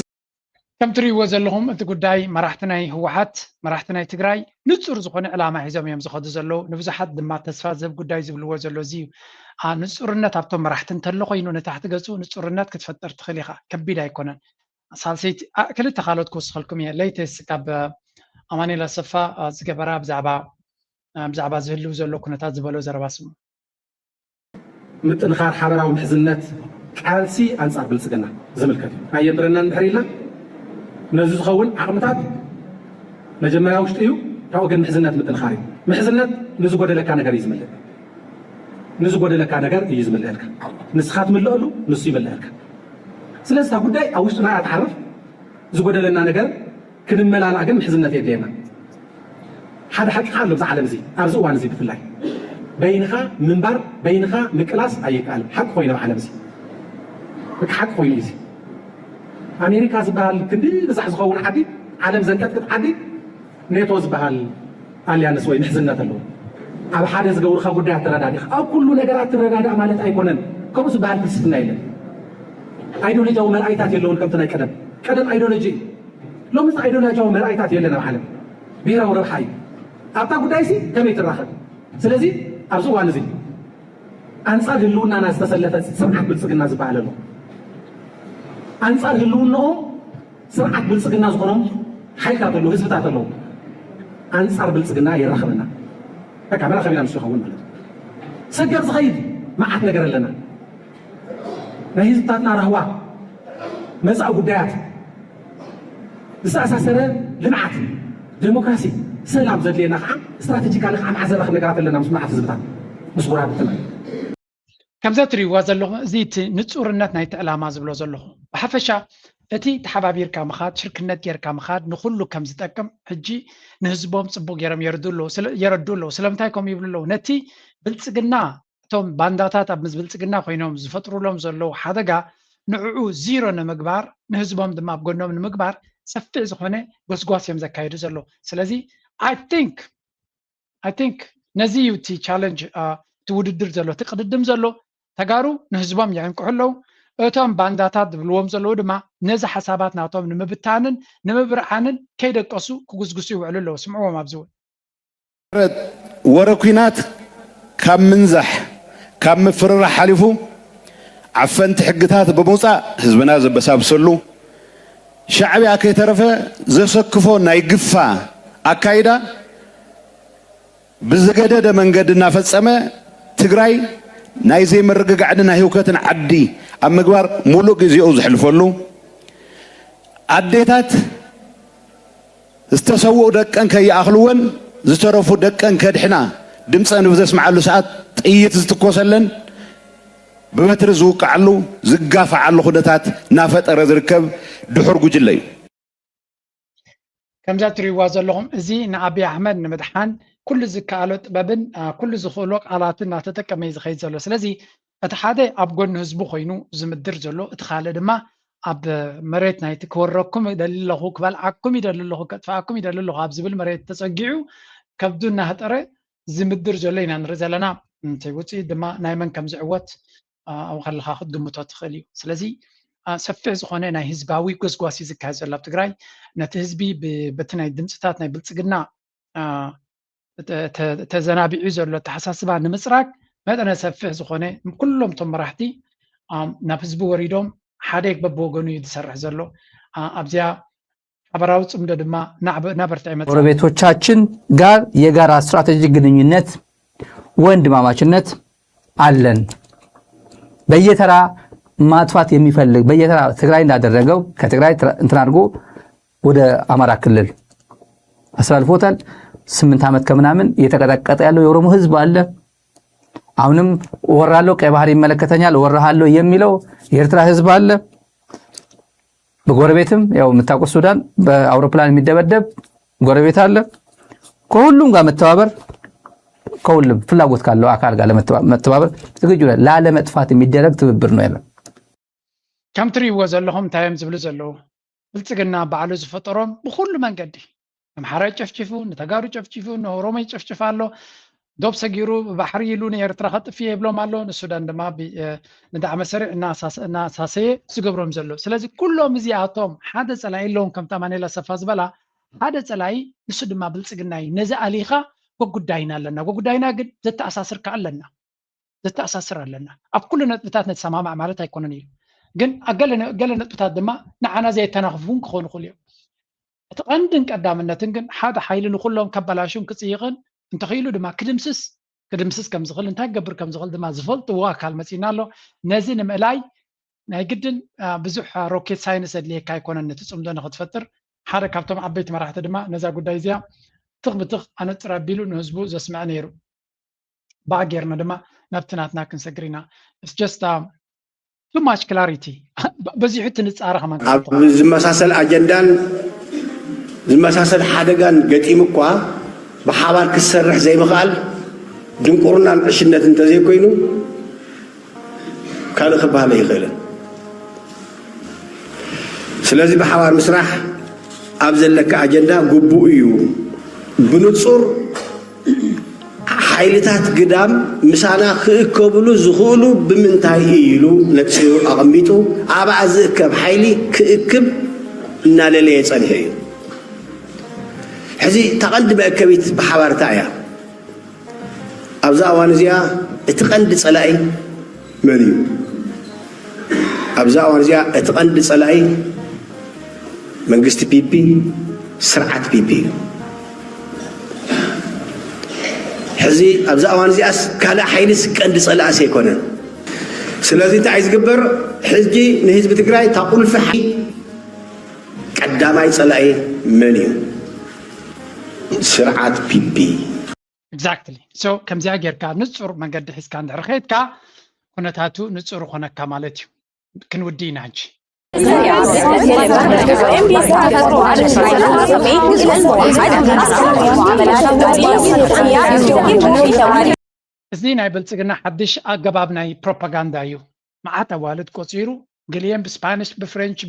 ከም ትሪእዎ ዘለኹም እቲ ጉዳይ መራሕቲ ናይ ህወሓት መራሕቲ ናይ ትግራይ ንፁር ዝኾነ ዕላማ ሒዞም እዮም ዝኸዱ ዘለዉ ንብዙሓት ድማ ተስፋ ዝህብ ጉዳይ ዝብልዎ ዘሎ እዚ እዩ ንፁርነት ኣብቶም መራሕቲ እንተሎ ኮይኑ ንታሕቲ ገፁ ንፁርነት ክትፈጥር ትኽእል ኢኻ ከቢድ ኣይኮነን ሳልሰይቲ ክልተ ካልኦት ክውስኸልኩም እየ ለይተስ ካብ ኣማኒኤል ኣሰፋ ዝገበራ ብዛዕባ ዝህልው ዘሎ ኩነታት ዝበሎ ዘረባ ስሙ ምጥንኻር ሓበራዊ ምሕዝነት ቃልሲ ኣንጻር ብልፅግና ዝምልከት እዩ ኣየንብረና ንድሕር ኢልና ነዚ ዝኸውን ዓቕምታት መጀመርያ ውሽጢ እዩ ካብ ወገን ምሕዝነት ምጥንኻር እዩ ምሕዝነት ንዝጎደለካ ነገር እዩ ዝምልእ ንዝጎደለካ ነገር እዩ ዝምልአልካ ንስኻ ትምልአሉ ንሱ ይምልአልካ ስለዚ እታ ጉዳይ ኣብ ውሽጥና ኣትዓርፍ ዝጎደለና ነገር ክንመላልኣ ግን ምሕዝነት የድልየና ሓደ ሓቂኻ ኣሎ ብዛ ዓለም እዚ ኣብዚ እዋን እዚ ብፍላይ በይንኻ ምንባር በይንኻ ምቅላስ ኣይከኣልን ሓቂ ኮይኑ ኣብ ዓለም እዚ ሓቂ ኮይኑ እዩ ኣሜሪካ ዝበሃል ክንዲ ብዛሕ ዝኸውን ዓዲ ዓለም ዘንቀጥቅጥ ዓዲ ኔቶ ዝበሃል ኣልያንስ ወይ ምሕዝነት ኣለዎ ኣብ ሓደ ዝገብሩካ ጉዳያት ተረዳዲኻ ኣብ ኩሉ ነገራት ትረዳዳእ ማለት ኣይኮነን ከምኡ ዝበሃል ፍልስፍና የለን ኣይዲዮሎጂያዊ መርኣይታት የለውን ከምቲ ናይ ቀደም ኣይዲዮሎጂ ሎሚ ኣይዲዮሎጂያዊ መርኣይታት የለን ኣብ ዓለም ብሄራዊ ረብሓ እዩ ኣብታ ጉዳይ ሲ ከመይ ትራኸብ ስለዚ ኣብዚ እዋን እዚ ኣንጻር ህልውናና ዝተሰለፈ ስርዓት ብልፅግና ዝበሃል ኣሎ ኣንጻር ህልውንኦም ስርዓት ብልፅግና ዝኾኖም ሓይልታት ኣለዉ ህዝብታት ኣለዉ ኣንጻር ብልፅግና የራኸበና በቃ መራኸቢና ምስ ይኸውን ማለት ሰገር ዝኸይድ መዓት ነገር ኣለና ናይ ህዝብታትና ረህዋ መፃኢ ጉዳያት ዝተኣሳሰረ ልምዓት ዴሞክራሲ ሰላም ዘድልየና ከዓ ስትራቴጂካሊ ከዓ ማዕዘ ረኽብ ነገራት ኣለና ምስ መዓት ህዝብታት ምስ ጉራብትና كمزا تريوا زلهم زيت نصورنات نايت علامه زبلو زلهم بحفشا اتي تحبابير كامخاد شركነት ጌር كامخاد نخلو كم زتقم حجي نهزبوم صبو ጌرم يردولو سلامتاي كوم يبلو نتي بلصقنا توم بانداتات اب مزبلصقنا ኮይኖም ዝፈጥሩሎም ዘለው ሓደጋ ንዕኡ ዚሮ ንምግባር ንህዝቦም ድማ ኣብጎኖም ንምግባር ሰፊዕ ዝኾነ ጎስጓስ እዮም ዘካይዱ ዘለው ስለዚ I think ነዚ ዩቲ ቻሌንጅ ትውድድር ዘሎ ትቅድድም ዘሎ ተጋሩ ንህዝቦም ያንቅሕለው እቶም ባንዳታት ዝብልዎም ዘለው ድማ ነዚ ሓሳባት ናቶም ንምብታንን ንምብርዓንን ከይደቀሱ ክጉስጉሱ ይውዕሉ ኣለው ስምዕዎም ኣብዝውን ወረኩናት ካብ ምንዛሕ ካብ ምፍርራ ሓሊፉ ዓፈንቲ ሕግታት ብምውፃእ ህዝብና ዘበሳብሰሉ ሻዕብያ ከይተረፈ ዘሰክፎ ናይ ግፋ ኣካይዳ ብዝገደደ መንገዲ እናፈፀመ ትግራይ ናይ ዘይምርግጋዕን ናይ ህውከትን ዓዲ ኣብ ምግባር ሙሉእ ግዜኡ ዝሕልፈሉ ኣዴታት ዝተሰውኡ ደቀን ከይኣኽልወን ዝተረፉ ደቀን ከድሕና ድምፀን ብዘስምዓሉ ሰዓት ጥይት ዝትኮሰለን ብበትሪ ዝውቃዓሉ ዝጋፋዓሉ ኩነታት እናፈጠረ ዝርከብ ድሑር ጉጅለ እዩ ከምዛ ትሪእዋ ዘለኹም እዚ ንኣብይ ኣሕመድ ንምድሓን ኩሉ ዝከኣሎ ጥበብን ኩሉ ዝኽእሎ ቃላትን እናተጠቀመ ዝኸይድ ዘሎ ስለዚ እቲ ሓደ ኣብ ጎኒ ህዝቡ ኮይኑ ዝምድር ዘሎ እቲ ካልእ ድማ ኣብ መሬት ናይቲ ክወረኩም ይደሊ ኣለኹ ክበልዓኩም ይደሊ ኣለኹ ከጥፍኣኩም ይደሊ ኣለኹ ኣብ ዝብል መሬት ተፀጊዑ ከብዱ እናህጠረ ዝምድር ዘሎ ኢና ንርኢ ዘለና እንታይ ውፅኢት ድማ ናይ መን ከም ዝዕወት ኣብ ከለካ ክትግምቶ ትኽእል እዩ ስለዚ ሰፊሕ ዝኾነ ናይ ህዝባዊ ጎስጓሲ ዝካየድ ዘሎ ኣብ ትግራይ ነቲ ህዝቢ በቲ ናይ ድምፅታት ናይ ብልፅግና ተዘናቢዑ ዘሎ ተሓሳስባ ንምፅራግ መጠነ ሰፊሕ ዝኾነ ኩሎም ቶም መራሕቲ ናብ ህዝቢ ወሪዶም ሓደ በብወገኑ እዩ ዝሰርሕ ዘሎ ኣብዚያ ሓበራዊ ጽምዶ ድማ ናበርታ ይመጣ ጎረቤቶቻችን ጋር የጋራ ስትራቴጂክ ግንኙነት ወንድማማችነት አለን በየተራ ማጥፋት የሚፈልግ በየተራ ትግራይ እንዳደረገው ከትግራይ እንትን አድርጎ ወደ አማራ ክልል አሳልፎታል 8 ዓመት ከምናምን እየተቀጠቀጠ ያለው የኦሮሞ ህዝብ አለ አሁንም ወራለው ቀይ ባህር ይመለከተኛል ወራሃለው የሚለው የኤርትራ ህዝብ አለ በጎረቤትም ያው የምታውቁ ሱዳን በአውሮፕላን የሚደበደብ ጎረቤት አለ ከሁሉም ጋር መተባበር ከሁሉም ፍላጎት ካለው አካል ጋር ለመተባበር ዝግጁ ላለመጥፋት የሚደረግ ትብብር ነው ያለው ከምትሪ ወዘለሁም ታይም ዝብሉ ዘለው ብልጽግና ባዕሉ ዝፈጠሮም በሁሉ መንገዲ አምሓራ ጨፍጭፉ ነተጋሩ ጨፍጭፉ ኦሮሞ ይጨፍጭፋሉ ዶብ ሰጊሩ ባሕሪ ኢሉ ንኤርትራ ከጥፊ ይብሎም ኣሎ ንሱዳን ድማ ንዳዕ መሰሪ እና ሳሰየ ዝገብሮም ዘሎ ስለዚ ኩሎም እዚኣቶም ሓደ ፀላይ ኣለዎም ከምታ ማኔላ ሰፋ ዝበላ ሓደ ፀላይ ንሱ ድማ ብልጽግናይ ነዚ ኣሊኻ ጉዳይና ኣለና ጉዳይና ግን ዘተኣሳስርካ ኣለና ዘተኣሳስር ኣለና ኣብ ኩሉ ነጥብታት ነተሰማማዕ ማለት ኣይኮነን እዩ ግን ገለ ነጥብታት ድማ ንዓና ዘይተናኽፉን ክኾኑ ይኽእሉ እዮም እቲ ቀንድን ቀዳምነትን ግን ሓደ ሓይሊ ንኩሎም ከበላሹን ክፅይቕን እንተኺሉ ድማ ክድምስስ ከም ዝኽእል እንታይ ክገብር ከም ዝኽእል ድማ ዝፈልጥዎ ኣካል መፂና ኣሎ ነዚ ንምእላይ ናይ ግድን ብዙሕ ሮኬት ሳይንስ ኣድልየካ ኣይኮነን ነቲ ፅምዶ ንክትፈጥር ሓደ ካብቶም ዓበይቲ መራሕቲ ድማ ነዛ ጉዳይ እዚኣ ትኽ ብትኽ ኣነፅር ኣቢሉ ንህዝቡ ዘስምዕ ነይሩ ባእ ጌርና ድማ ናብቲ ናትና ክንሰግር ኢና It's just too much clarity በዚሑ ትንፃረ ከመን ኣብ ዝመሳሰል ኣጀንዳን ዝመሳሰል ሓደጋን ገጢም እኳ ብሓባር ክሰርሕ ዘይምኽኣል ድንቁርናን ዕሽነት እንተዘይኮይኑ ካልእ ክበሃል ኣይኽእልን ስለዚ ብሓባር ምስራሕ ኣብ ዘለካ ኣጀንዳ ግቡእ እዩ ብንጹር ሓይልታት ግዳም ምሳና ክእከብሉ ዝኽእሉ ብምንታይ ኢሉ ነፂሩ ኣቐሚጡ ኣብኣ ዝእከብ ሓይሊ ክእክብ እናለለየ ፀኒሐ እዩ ሕዚ ተቐንዲ መእከቢት ብሓባርታ እያ ኣብዛ እዋን እዚኣ እቲ ቀንዲ ፀላኢ መን እዩ ኣብዛ እዋን እዚኣ እቲ ቀንዲ ፀላኢ መንግስቲ ፒፒ ስርዓት ፒፒ እዩ ሕዚ ኣብዛ እዋን እዚኣስ ካልእ ሓይልስ ቀንዲ ፀላእስ ኣይኮነን ስለዚ እንታይ እዩ ዝግበር ሕጂ ንህዝቢ ትግራይ ታቁልፊ ቀዳማይ ፀላኢ መን እዩ ስርዓት ፒፒ exactly so ከምዚያ ጌርካ ንጹር መንገዲ ሒዝካ እንድሕር ከይድካ ኩነታቱ ንጹር ኾነካ ማለት እዩ ክንውዲ ኢና ሕጂ እዚ ናይ ብልጽግና ሓድሽ ኣገባብ ናይ ፕሮፓጋንዳ እዩ መዓት ኣዋልድ ቆፂሩ ገሊኦም ብስፓኒሽ ብፍሬንች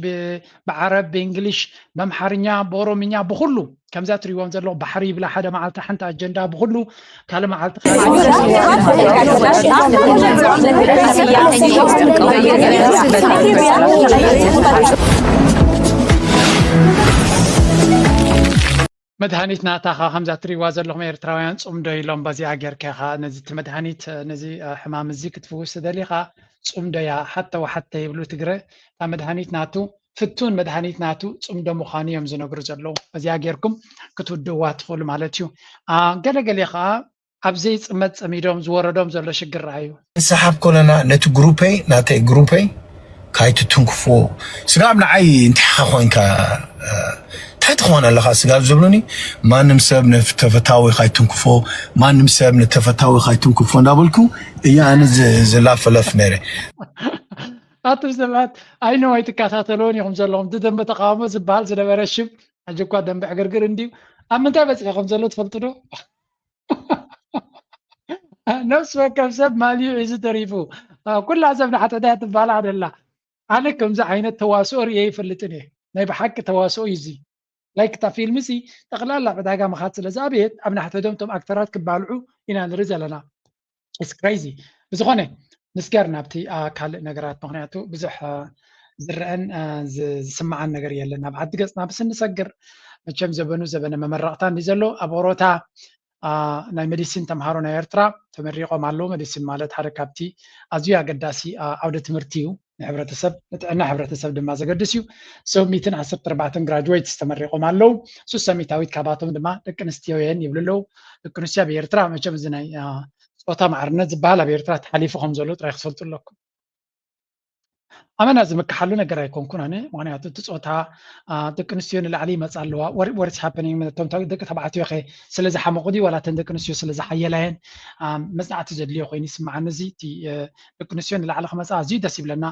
ብዓረብ ብእንግሊሽ በአምሓርኛ በኦሮምኛ ብኩሉ ከምዛ ትሪዎም ዘሎ ባሕሪ ብላ ሓደ መዓልቲ ሓንቲ ኣጀንዳ ብኩሉ ካለ መዓልቲ መድሃኒት ናታኻ ከምዛ ትሪዋ ዘለኹም ኤርትራውያን ጽምዶ ኢሎም በዚኣ ጌርካ ኢኻ ነዚ እቲ መድሃኒት ነዚ ሕማም እዚ ክትፍውስ ተደሊኻ ጽምዶያ ሓተ ወሓተ ይብሉ ትግረ እታ መድሃኒት ናቱ ፍቱን መድሃኒት ናቱ ጽምዶ ምዃኑ እዮም ዝነግሩ ዘለዉ በዚኣ ጌርኩም ክትውድዋ ትኽእሉ ማለት እዩ ገለገለ ከዓ ኣብዘይ ፅመት ፀሚዶም ዝወረዶም ዘሎ ሽግር እዩ ንሰሓብ ኮለና ነቲ ግሩፐይ ናተይ ግሩፐይ ካይትትንክፎ ስጋብ ንዓይ እንትሓ ኮይንካ እንታይ ትኾን ኣለኻ ስጋብ ዝብሉኒ ማንም ሰብ ነተፈታዊ ካይትንክፎ ማንም ሰብ ነተፈታዊ ካይትንክፎ እንዳበልኩ እያ ኣነ ዝላፈለፍ ነይረ ኣቶም ሰባት ኣይነ ወይ ትከታተልዎን ኢኹም ዘለኹም እቲ ደንበ ተቃውሞ ዝበሃል ዝነበረ ሽም ሕጂ እኳ ደንበ ዕግርግር እንድዩ ኣብ ምንታይ በፂሕኩም ዘሎ ትፈልጡ ዶ ነፍሲ ወከፍ ሰብ ማልዩ ሒዙ ተሪፉ ኩላ ሰብ ንሓተዳ ትበሃል ኣደላ ኣነ ከምዚ ዓይነት ተዋስኦ ርየ ይፈልጥን እየ ናይ ብሓቂ ተዋስኦ እዩ እዚ ላይክ እታ ፊልም እዚ ጠቕላላ ዕዳጋ መኻት ስለ ዝኣብየት ኣብ ናሕተዶም ቶም ኣክተራት ክባልዑ ኢና ንርኢ ዘለና ኢትስ ክሬዚ ብዝኾነ ንስገር ናብቲ ካልእ ነገራት ምክንያቱ ብዙሕ ዝርአን ዝስማዓን ነገር የለን ኣብ ዓዲ ገፅና ብስ ንሰግር መቸም ዘበኑ ዘበነ መመረቕታ እንዲ ዘሎ ኣብ ኦሮታ ናይ ሜዲሲን ተምሃሮ ናይ ኤርትራ ተመሪቆም ኣለዉ ሜዲሲን ማለት ሓደ ካብቲ ኣዝዩ ኣገዳሲ ዓውደ ትምህርቲ እዩ ንሕብረተሰብ ንጥዕና ሕብረተሰብ ድማ ዘገድስ እዩ ሰብ 114 ግራጁዌትስ ተመሪቆም ኣለዉ ሱሰሚታዊት ካባቶም ድማ ደቂ ኣንስትዮ እየን ይብሉ ኣለዉ ደቂ ኣንስትዮ ኣብ ኤርትራ መቸም እዚ ናይ ፆታ ማዕርነት ዝበሃል ኣብ ኤርትራ ተሓሊፉ ከም ዘሎ ጥራይ ክፈልጡ ኣለኩም ኣመና ዝምክሓሉ ነገር ኣይኮንኩን ኣነ ምክንያቱ እቲ ፆታ ደቂ ኣንስትዮ ንላዕሊ ይመፃ ኣለዋ ወርስ ሃፐኒንግ ቶም ደቂ ተባዕትዮ ኸ ስለዝሓመቑ ዲ ዋላ ተን ደቂ ኣንስትዮ ስለዝሓየላየን መፅናዕቲ ዘድልዮ ኮይኑ ይስማዓኒ እዚ እቲ ደቂ ኣንስትዮ ንላዕሊ ክመፃ ኣዝዩ ደስ ይብለና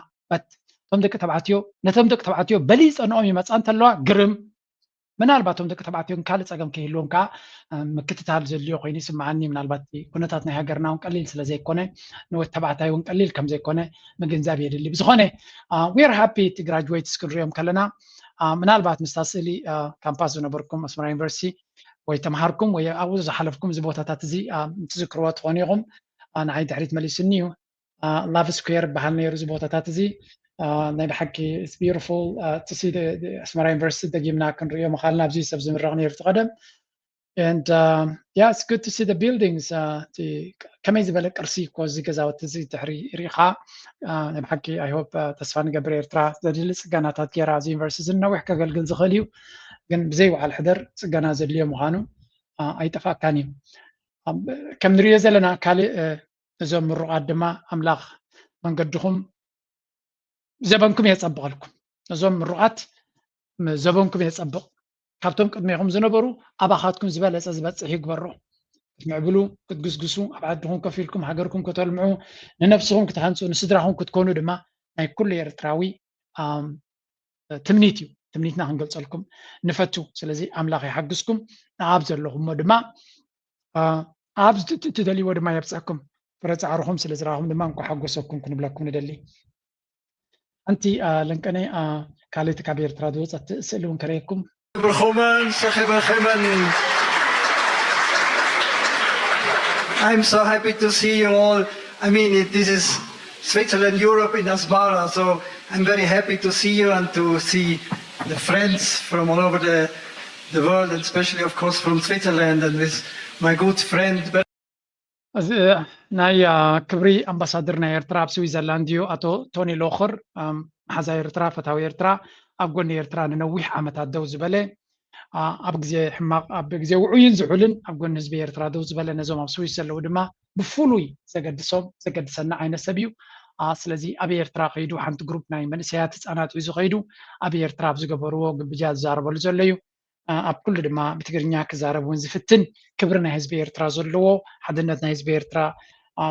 ቶም ደቂ ተባዕትዮ ነቶም ደቂ ተባዕትዮ በሊፀንኦም ይመፃ እንተለዋ ግርም ምናልባቶም ደቂ ተባዕትዮ ካልእ ፀገም ከይህልዎም ከዓ ምክትታል ዘድልዮ ኮይኑ ይስማዓኒ ምናልባት ኩነታት ናይ ሃገርና እውን ቀሊል ስለዘይኮነ ንወት ተባዕታይ እውን ቀሊል ከም ዘይኮነ ምግንዛብ የድሊ ብዝኾነ ዌር ሃፒ እቲ ግራጁዌትስ ክንሪኦም ከለና ምናልባት ምስታ ስእሊ ካምፓስ ዝነበርኩም ኣስመራ ዩኒቨርሲቲ ወይ ተምሃርኩም ወይ ኣብኡ ዝሓለፍኩም እዚ ቦታታት እዚ ትዝክርዎ ትኾኑ ኢኹም ንዓይ ድሕሪት መሊስኒ እዩ ላቭ ስኩዌር በሃል ነይሩ እዚ ቦታታት እዚ ናይ ብሓቂ it's beautiful to see the ኣስመራ ዩኒቨርሲቲ ደጊምና ክንሪኦ ምኻልና ኣብዚ ሰብ ዝምረቕ ነይሩ ትቐደም and yeah it's good to see the buildings ከመይ ዝበለ ቅርሲ እኮ እዚ ገዛውቲ እዚ ድሕሪ ሪኢኻ ናይ ብሓቂ I hope ተስፋ ንገብር ኤርትራ ዘድሊ ፅገናታት ጌራ እዚ ዩኒቨርሲቲ ዝነዊሕ ከገልግል ዝኽእል እዩ ግን ብዘይ በዓል ሕደር ፅገና ዘድልዮ ምዃኑ ኣይጠፋእካን እዩ ከም ንሪኦ ዘለና ካልእ እዞም ምሩቃት ድማ ኣምላኽ መንገድኹም ዘበንኩም የፀብቐልኩም እዞም ምሩቃት ዘበንኩም የፀብቕ ካብቶም ቅድሚኹም ዝነበሩ ኣባኻትኩም ዝበለፀ ዝበፅሕ ይግበሮ ክትምዕብሉ ክትግስግሱ ኣብ ዓድኹም ኮፍ ኢልኩም ሃገርኩም ከተልምዑ ንነፍስኹም ክትሃንፁ ንስድራኹም ክትኮኑ ድማ ናይ ኩሉ ኤርትራዊ ትምኒት እዩ ትምኒትና ክንገልፀልኩም ንፈቱ ስለዚ ኣምላኽ ይሓግዝኩም ኣብ ዘለኹሞ ድማ ኣብ ትደልይዎ ድማ የብፅሐኩም ፍረ ፃዕርኹም ስለ ዝረኣኹም ድማ እንኳ ሓጎሰኩም ክንብለኩም ንደሊ أنت لنكني كاليت كبير ترادوس تسألون كريكم برخومن صاحب الخيمن I'm so happy to see you all. I mean, this is Switzerland, Europe in Asmara, so I'm very happy to see you and to see the friends from all over the world, and especially, of course, from Switzerland, and with my good friend. ናይ ክብሪ ኣምባሳደር ናይ ኤርትራ ኣብ ስዊዘርላንድ እዩ ኣቶ ቶኒ ሎኸር መሓዛ ኤርትራ ፈታዊ ኤርትራ ኣብ ጎኒ ኤርትራ ንነዊሕ ዓመታት ደው ዝበለ ኣብ ግዜ ሕማቕ ኣብ ግዜ ውዑይን ዝሑልን ኣብ ጎኒ ህዝቢ ኤርትራ ደው ዝበለ ነዞም ኣብ ስዊስ ዘለው ድማ ብፍሉይ ዘገድሰና ዓይነት ሰብ እዩ ስለዚ ኣብ ኤርትራ ከይዱ ሓንቲ ግሩፕ ናይ መንእሰያት ህፃናት ሒዙ ከይዱ ኣብ ኤርትራ ኣብ ዝገበርዎ ግብጃ ዝዛረበሉ ዘሎ እዩ ኣብ ኩሉ ድማ ብትግርኛ ክዛረብ እውን ዝፍትን ክብሪ ናይ ህዝቢ ኤርትራ ዘለዎ ሓድነት ናይ ህዝቢ ኤርትራ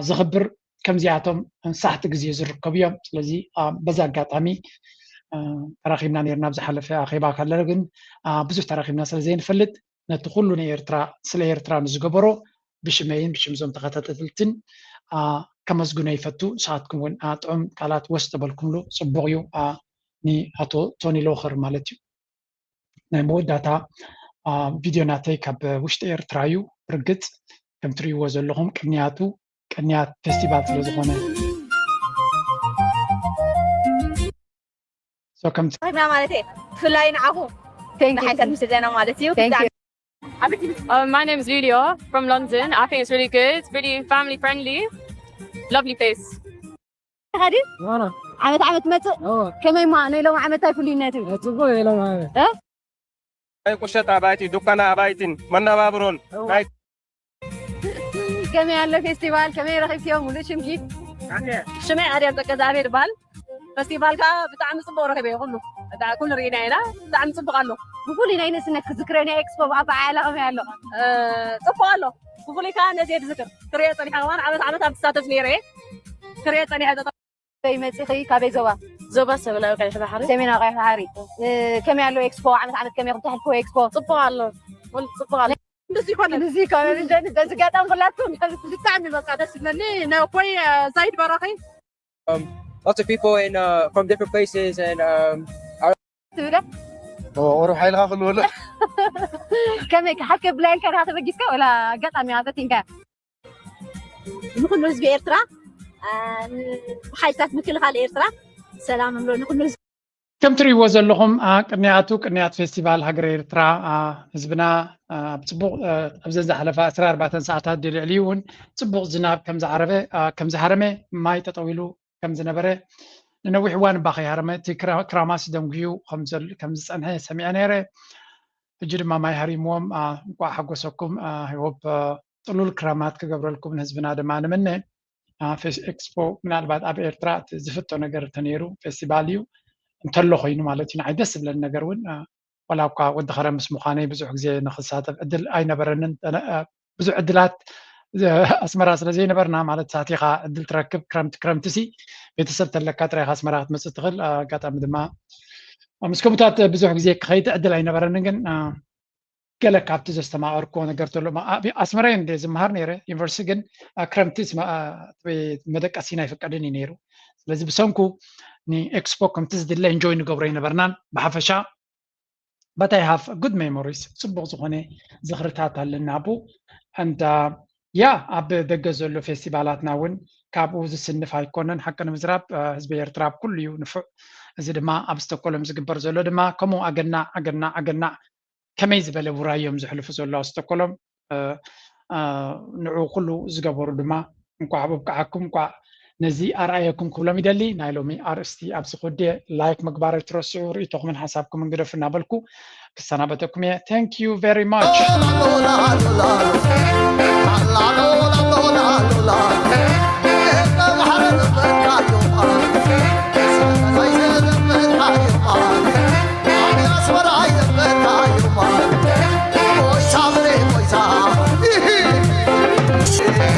ዝኽብር ከምዚኣቶም እንሳሕቲ ግዜ ዝርከቡ እዮም ስለዚ በዛ ኣጋጣሚ ተራኺብና ነርና ብዝሓለፈ ኣኼባ ከለና ግን ብዙሕ ተራኺብና ስለዘይንፈልጥ ነቲ ኩሉ ንኤርትራ ስለ ኤርትራ ንዝገበሮ ብሽመይን ብሽምዞም ተኸታተልትን ከመስግኖ ይፈቱ ንስኻትኩም እውን ጥዑም ቃላት ወስደበልኩምሉ ፅቡቅ እዩ ንኣቶ ቶኒ ሎኸር ማለት እዩ ናይ መወዳእታ ቪድዮ ናተይ ካብ ውሽጢ ኤርትራ እዩ ብርግፅ ከም ትሪእዎ ዘለኹም ቅንያት ፌስቲቫል ስለ ዝኾነ ማለት ብፍላይ ንዓኹም ንሓይታት ምስ ዘለና ማለት እዩ My name is Lulia from London. I think it's really good, really family friendly, lovely place. هادي عمت متى كمان ما أنا لو عمت أكلي ناتي تقول لو عمت أي قشة عبايتي دكانة عبايتين منا بابرون كمان على فيستيفال كمان راح يوم ولا شمكي شمع عريض كذا بال فيستيفال كا بتاع مصبور راح بيقولوا بتاع كل رينا هنا بتاع مصبور قالوا بقولي ناينس إنك ذكرني إكسبو أبا عالم يالله تقولوا بقولي كان زيد ذكر كريت أنا حوان عمت بستاتف نيري كريت أنا هذا في مسيخي كابي زوبا سمنا وكان شبه حري سمنا غير حري كم يعلو إكسبو عمت كم يقطع الكو إكسبو صبوا الله صبوا الله نزيكا نزيكا قاعد أنقلاتهم تعمل بس هذا سنني نوبي زايد براخي lots of people in from different places and وروح هاي الغاخ ولا كم حكى بلان كان هذا بجيسكا ولا قطع من هذا تنكا نكون نزبي إيرترا حاجات مثل هذا إيرترا سلام مملو نكون نزبي كم تريبو ዘለኹም ቅንያት ፌስቲቫል ሃገር ኤርትራ ህዝብና ብፅቡቅ ኣብ ዝሓለፈ 14 ሰዓታት ድልዕሊ እውን ፅቡቅ ዝናብ ከም ዝሃረመ ማይ ተጠዊሉ ከም ዝነበረ ንነዊሕ እዋን ባኸ ሃረመ እቲ ክራማስ ደንጉዩ ከም ዝፀንሐ ሰሚዐ ነይረ ሕጂ ድማ ማይ ሃሪሞም እንኳዕ ሓጎሰኩም ሆፕ ጥሉል ክራማት ክገብረልኩም ንህዝብና ድማ ንመነ ኤክስፖ ምናልባት ኣብ ኤርትራ ዝፍቶ ነገር ተነይሩ ፌስቲቫል እዩ እንተሎ ኮይኑ ማለት እዩ ንዓይ ደስ ዝብለኒ ነገር እውን ዋላ እኳ ወዲ ኸረም ምስ ምዃነይ ብዙሕ ግዜ ንክሳተፍ ዕድል ኣይነበረንን ብዙሕ ዕድላት ኣስመራ ስለዘይነበርና ማለት ሳቲኻ ዕድል ትረክብ ክረምቲ ሲ ቤተሰብ ተለካ ጥራይካ ኣስመራ ክትመፅእ ትኽእል ኣጋጣሚ ድማ ምስ ከምኡታት ብዙሕ ግዜ ክኸይድ ዕድል ኣይነበረንን ግን ገለ ካብቲ ዘስተማቐርክዎ ነገር ተሎ ኣስመራ እንደ ዝመሃር ነይረ ዩኒቨርሲቲ ግን ክረምቲ መደቀሲና ኣይፍቀድን እዩ ነይሩ ስለዚ ብሰንኩ ንኤክስፖ ከምቲ ዝድለ ኤንጆይ ንገብሮ ይነበርናን ብሓፈሻ but I have good memories ፅቡቅ ዝኾነ ዝኽርታት ኣለና ቡ and ኣብ ደገ ዘሎ ፌስቲቫላትና እውን ካብኡ ዝስንፍ ኣይኮነን ሓቂ ንምዝራብ ህዝቢ ኤርትራ ኩሉ እዩ ንፉዕ እዚ ድማ ኣብ ስቶኮልም ዝግበር ዘሎ ድማ ከምኡ ኣገናዕ ከመይ ዝበለ ውራዮም ዝሕልፉ ዘሎ ኣብ ስቶኮልም ንዑ ኩሉ ዝገበሩ ድማ እንኳዕ ኣብቅዓኩም እንኳዕ ነዚ ኣርኣየኩም ክብሎም ይደሊ ናይ ሎሚ ኣርእስቲ ኣብዚ ኮዴ ላይክ ምግባር ኣይትረስዑ ርእቶኹምን ሓሳብኩም እንግደፍ እናበልኩ ክሰናበተኩም እየ thank you very much